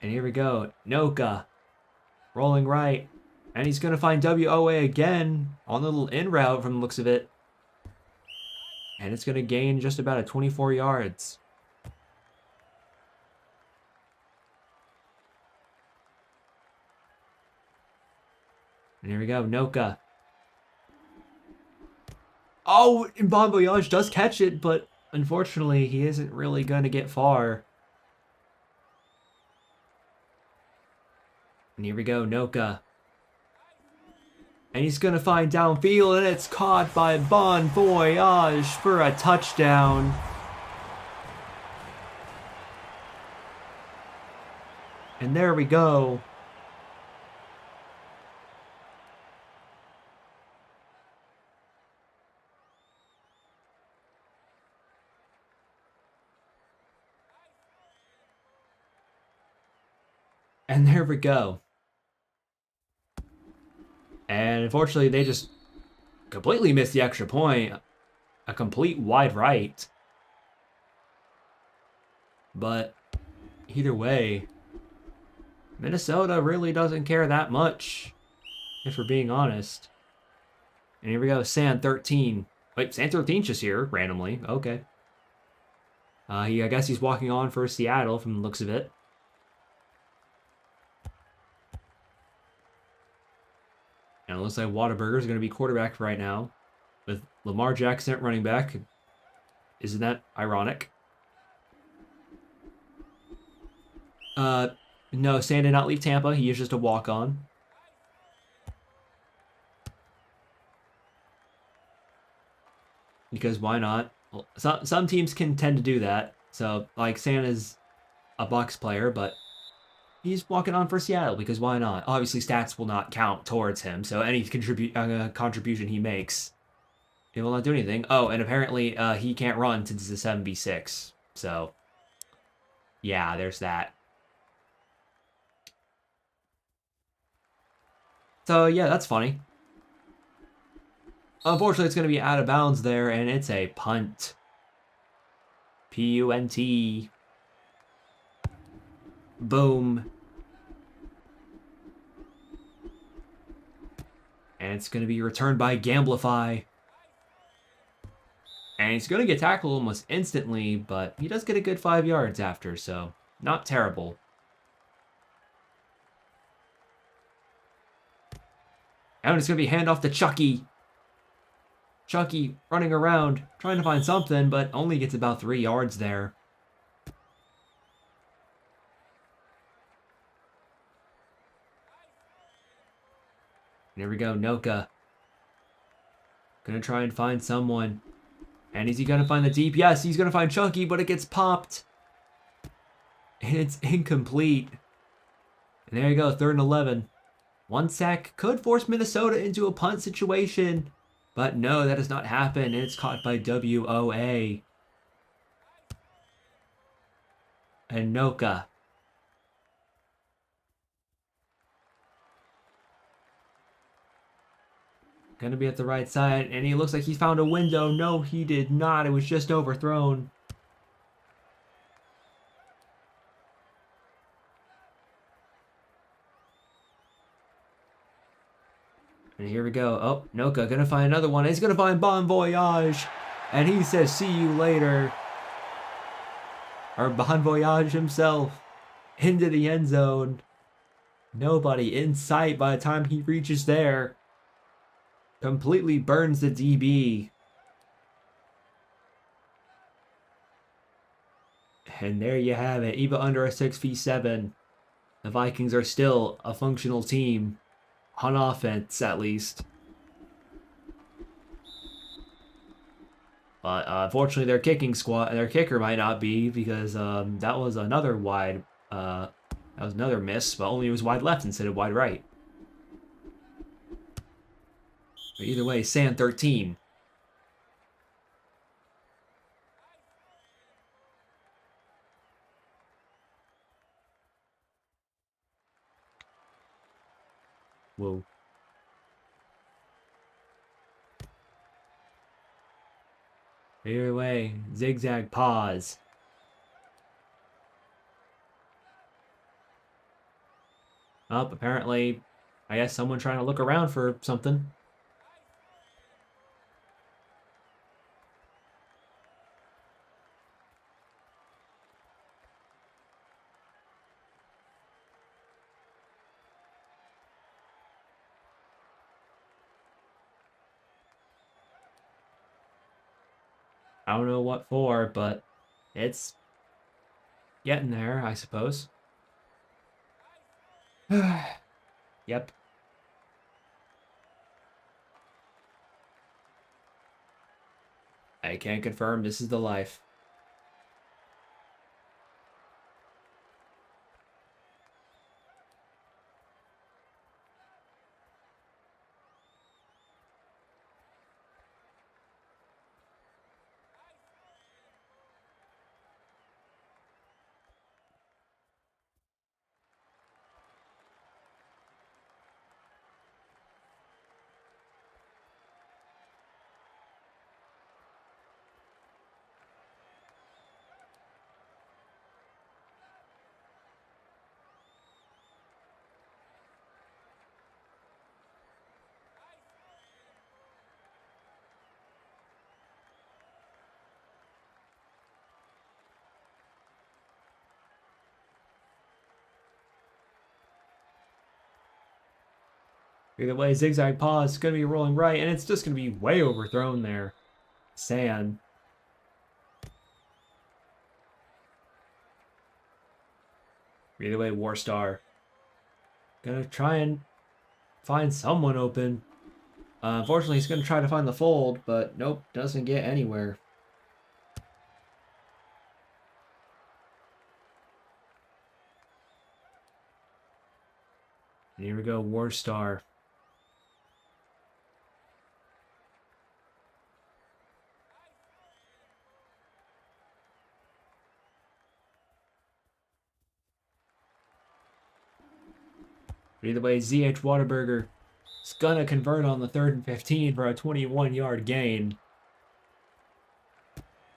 And here we go. Noka. Rolling right. And he's going to find WOA again on the little in route from the looks of it. And it's going to gain just about a 24 yards. And here we go. Noka. Oh, and Bon Voyage does catch it, but unfortunately, he isn't really going to get far. And here we go, Noka. And he's going to find downfield, and it's caught by Bon Voyage for a touchdown. And there we go. And there we go. And unfortunately, they just completely missed the extra point. A complete wide right. But either way, Minnesota really doesn't care that much, if we're being honest. And here we go, San 13. Wait, San 13's just here, randomly. Okay. I guess he's walking on for Seattle from the looks of it. And it looks like Whataburger is going to be quarterback right now with Lamar Jackson at running back. Isn't that ironic? No, Sam did not leave Tampa. He is just a walk-on. Because why not? Well, some teams can tend to do that. So, like, Sam is a Bucs player, but he's walking on for Seattle because why not? Obviously, stats will not count towards him, so any contribution he makes, it will not do anything. Oh, and apparently he can't run since it's a 7v6. So, yeah, there's that. So, yeah, that's funny. Unfortunately, it's going to be out of bounds there, and it's a punt. P-U-N-T. Boom. And it's going to be returned by Gamblify. And he's going to get tackled almost instantly, but he does get a good 5 yards after, so not terrible. And it's going to be handoff to Chucky. Chucky running around, trying to find something, but only gets about 3 yards there. And here we go, Noka. Gonna try and find someone. And is he gonna find the deep? Yes, he's gonna find Chucky, but it gets popped. And it's incomplete. And there you go, 3rd and 11. 1 sack could force Minnesota into a punt situation. But no, that does not happen. And it's caught by WOA. And Noka. Gonna be at the right side, and he looks like he found a window. No, he did not. It was just overthrown. And here we go. Oh, Noka gonna find another one. He's gonna find Bon Voyage. And he says, see you later. Or Bon Voyage himself. Into the end zone. Nobody in sight by the time he reaches there. Completely burns the DB. And there you have it. Even under a 6'7", the Vikings are still a functional team. On offense, at least. But unfortunately, their kicker might not be, because that was another miss, but only it was wide left instead of wide right. But either way, San 13. Whoa. Either way, zigzag pause. Up, apparently, I guess someone trying to look around for something. I don't know what for, but it's getting there, I suppose. Yep. I can confirm this is the life. Either way, zigzag pause is going to be rolling right, and it's just going to be way overthrown there. San. Either way, Warstar. Gonna try and find someone open. Unfortunately, he's gonna try to find the fold, but nope, doesn't get anywhere. And here we go, Warstar. But either way, ZH Waterburger is gonna convert on the 3rd and 15 for a 21-yard gain.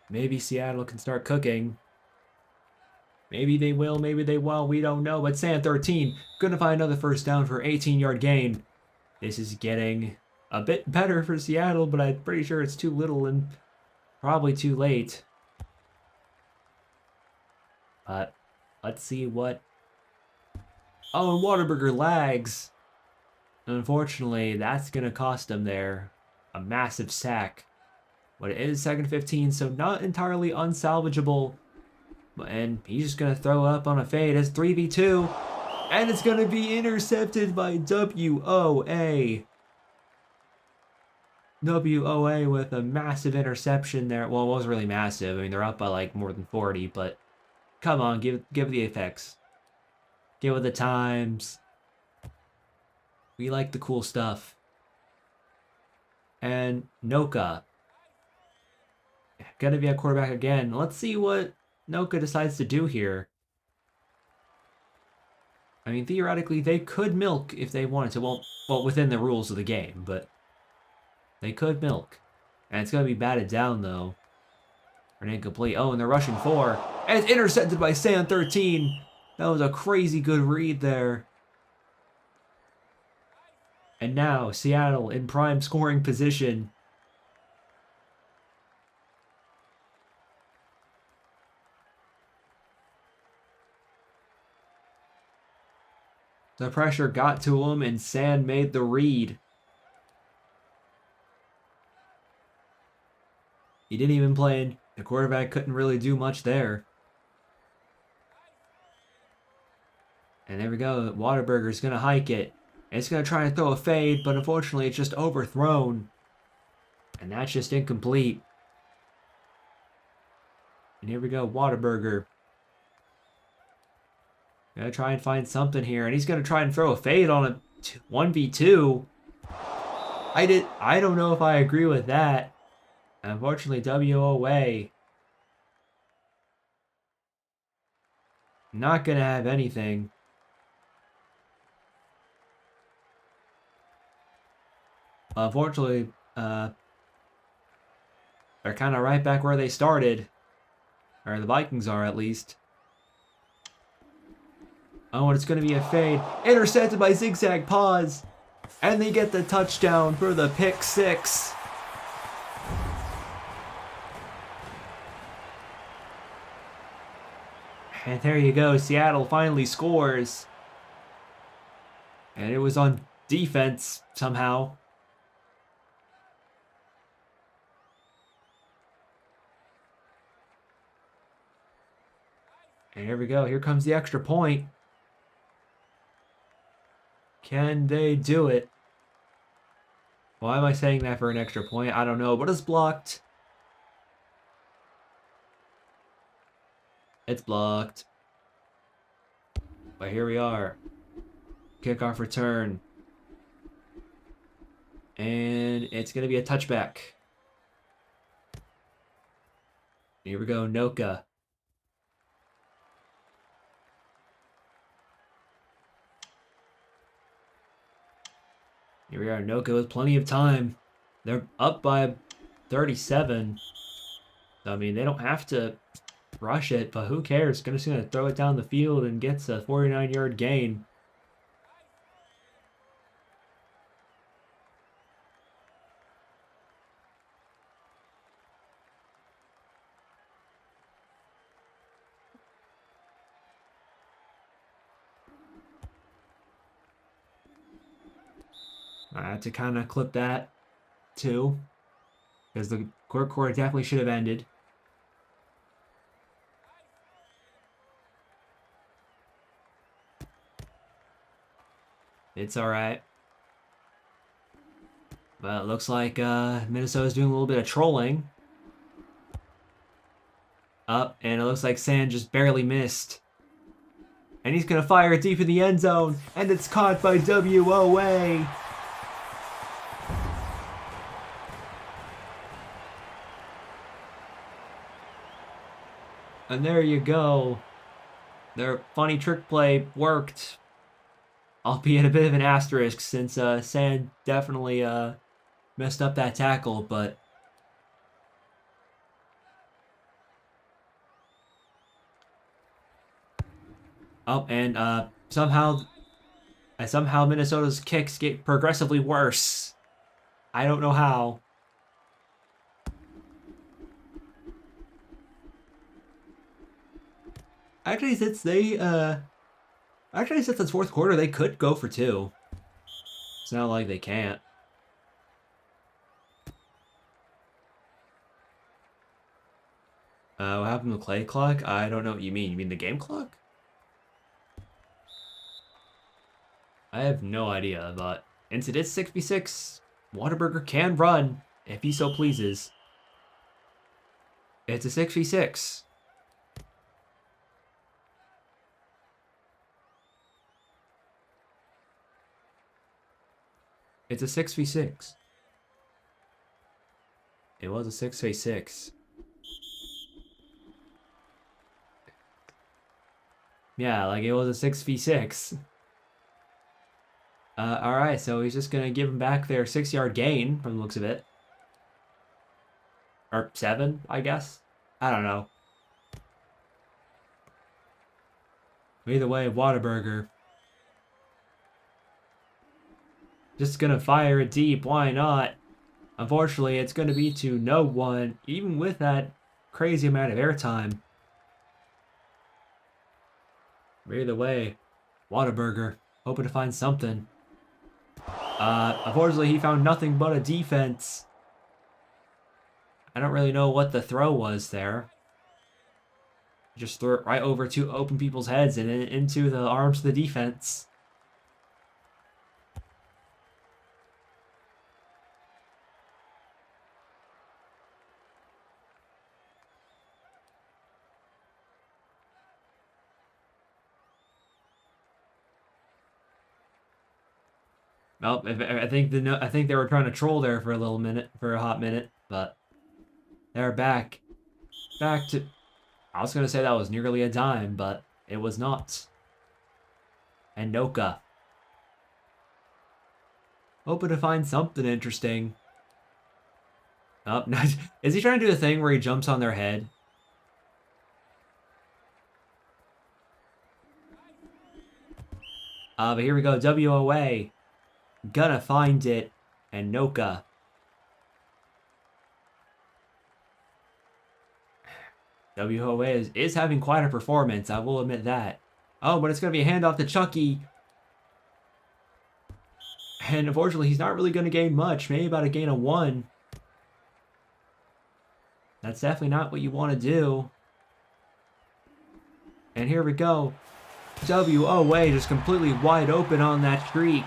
Maybe Seattle can start cooking. Maybe they will, maybe they won't, we don't know. But San 13, gonna find another first down for 18-yard gain. This is getting a bit better for Seattle, but I'm pretty sure it's too little and probably too late. But let's see what... Oh, and Waterburger lags. Unfortunately, that's going to cost him there a massive sack. But it is second 15, so not entirely unsalvageable. And he's just going to throw up on a fade as 3v2. And it's going to be intercepted by WOA. WOA with a massive interception there. Well, it wasn't really massive. I mean, they're up by like more than 40, but come on, give it the apex. Give it the times. We like the cool stuff. And Noka. Gonna be a quarterback again. Let's see what Noka decides to do here. I mean, theoretically, they could milk if they wanted to. Well, within the rules of the game, but they could milk. And it's going to be batted down, though. For an incomplete. Oh, and they're rushing 4. And it's intercepted by San 13. That was a crazy good read there. And now, Seattle in prime scoring position. The pressure got to him, and San made the read. He didn't even play in. The quarterback couldn't really do much there. And there we go. Whataburger's going to hike it. And it's going to try and throw a fade, but unfortunately it's just overthrown. And that's just incomplete. And here we go, Whataburger. Gotta try and find something here. And he's going to try and throw a fade on a 1v2. I don't know if I agree with that. Unfortunately, WOA not going to have anything. Unfortunately, they're kind of right back where they started. Or the Vikings are, at least. Oh, and it's going to be a fade. Intercepted by Zigzag Paws. And they get the touchdown for the pick 6. And there you go. Seattle finally scores. And it was on defense somehow. And here we go. Here comes the extra point. Can they do it? Why am I saying that for an extra point? I don't know, but it's blocked. It's blocked. But here we are. Kickoff return. And it's going to be a touchback. Here we go, Noka. Here we are, Noka with plenty of time. They're up by 37. I mean, they don't have to rush it, but who cares? Just going to throw it down the field and gets a 49-yard gain. I had to kind of clip that, too, because the quarter definitely should have ended. It's all right. But it looks like Minnesota's doing a little bit of trolling. Up, and it looks like San just barely missed. And he's going to fire it deep in the end zone, and it's caught by WOA. And there you go. Their funny trick play worked. Albeit a bit of an asterisk since San definitely messed up that tackle, but oh, and somehow Minnesota's kicks get progressively worse. I don't know how. Actually, since it's fourth quarter, they could go for 2. It's not like they can't. What happened to the clay clock? I don't know what you mean. You mean the game clock? I have no idea, but since it is 6v6, Whataburger can run if he so pleases. It's a 6v6. It's a 6v6. It was a 6v6. Yeah, like it was a 6v6. Alright, so he's just gonna give him back their 6-yard gain from the looks of it. Or 7, I guess? I don't know. Either way, Whataburger. Just gonna fire it deep, why not? Unfortunately, it's gonna be to no one, even with that crazy amount of airtime. Either way, Whataburger, hoping to find something. Unfortunately, he found nothing but a defense. I don't really know what the throw was there. Just threw it right over to open people's heads and into the arms of the defense. Well, I think they were trying to troll there for a hot minute, but they're back to. I was gonna say that was nearly a dime, but it was not. And Noka, hoping to find something interesting. Oh, is he trying to do the thing where he jumps on their head? But here we go, WOA. Gonna find it, and Noka. WOA is having quite a performance, I will admit that. Oh, but it's going to be a handoff to Chucky. And unfortunately, he's not really going to gain much. Maybe about a gain of 1. That's definitely not what you want to do. And here we go. WOA just completely wide open on that streak.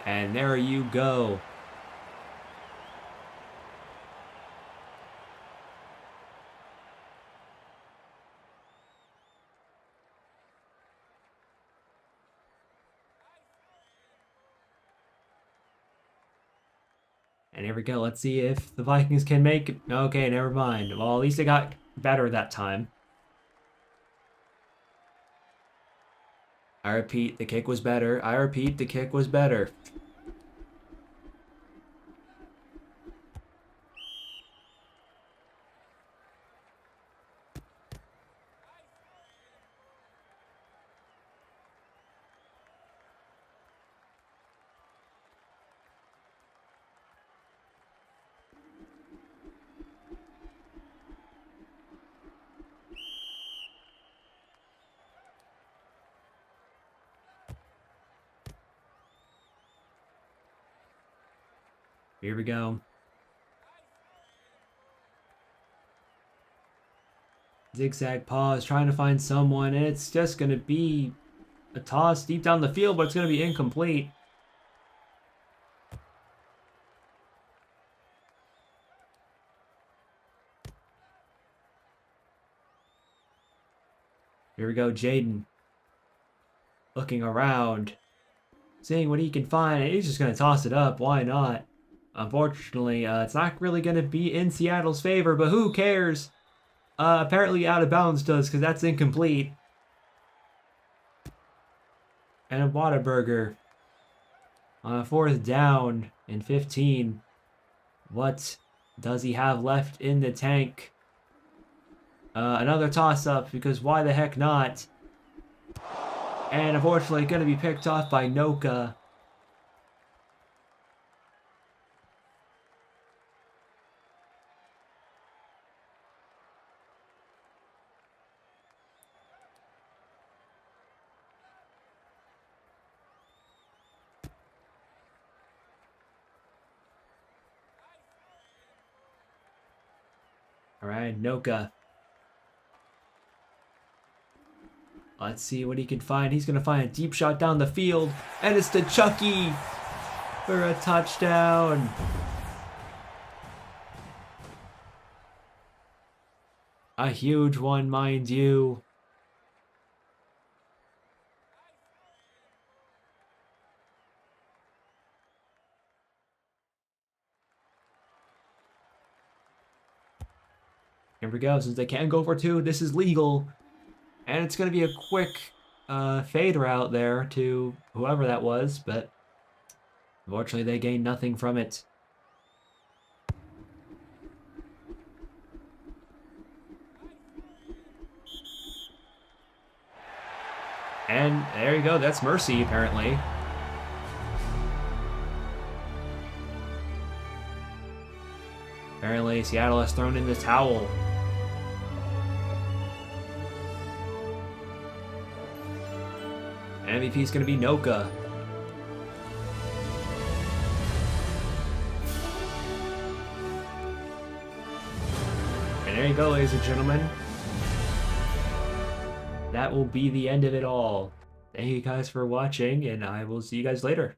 And there you go. And here we go. Let's see if the Vikings can make it. Okay, never mind. Well, at least it got better that time. I repeat, the kick was better. I repeat, the kick was better. Here we go. Zigzag pause, trying to find someone, and it's just going to be a toss deep down the field, but it's going to be incomplete. Here we go, Jaden. Looking around, seeing what he can find, and he's just going to toss it up. Why not? Unfortunately, it's not really going to be in Seattle's favor, but who cares? Apparently out of bounds does, because that's incomplete. And a Whataburger on a 4th down and 15. What does he have left in the tank? Another toss-up, because why the heck not? And unfortunately, going to be picked off by Noka. Alright, Noka. Let's see what he can find. He's going to find a deep shot down the field. And it's to Chucky for a touchdown. A huge one, mind you. Here we go. Since they can't go for two, this is legal. And it's going to be a quick fade route there to whoever that was, but unfortunately they gained nothing from it. And there you go. That's mercy, apparently. Apparently, Seattle has thrown in the towel. MVP is going to be Noka. And there you go, ladies and gentlemen. That will be the end of it all. Thank you guys for watching, and I will see you guys later.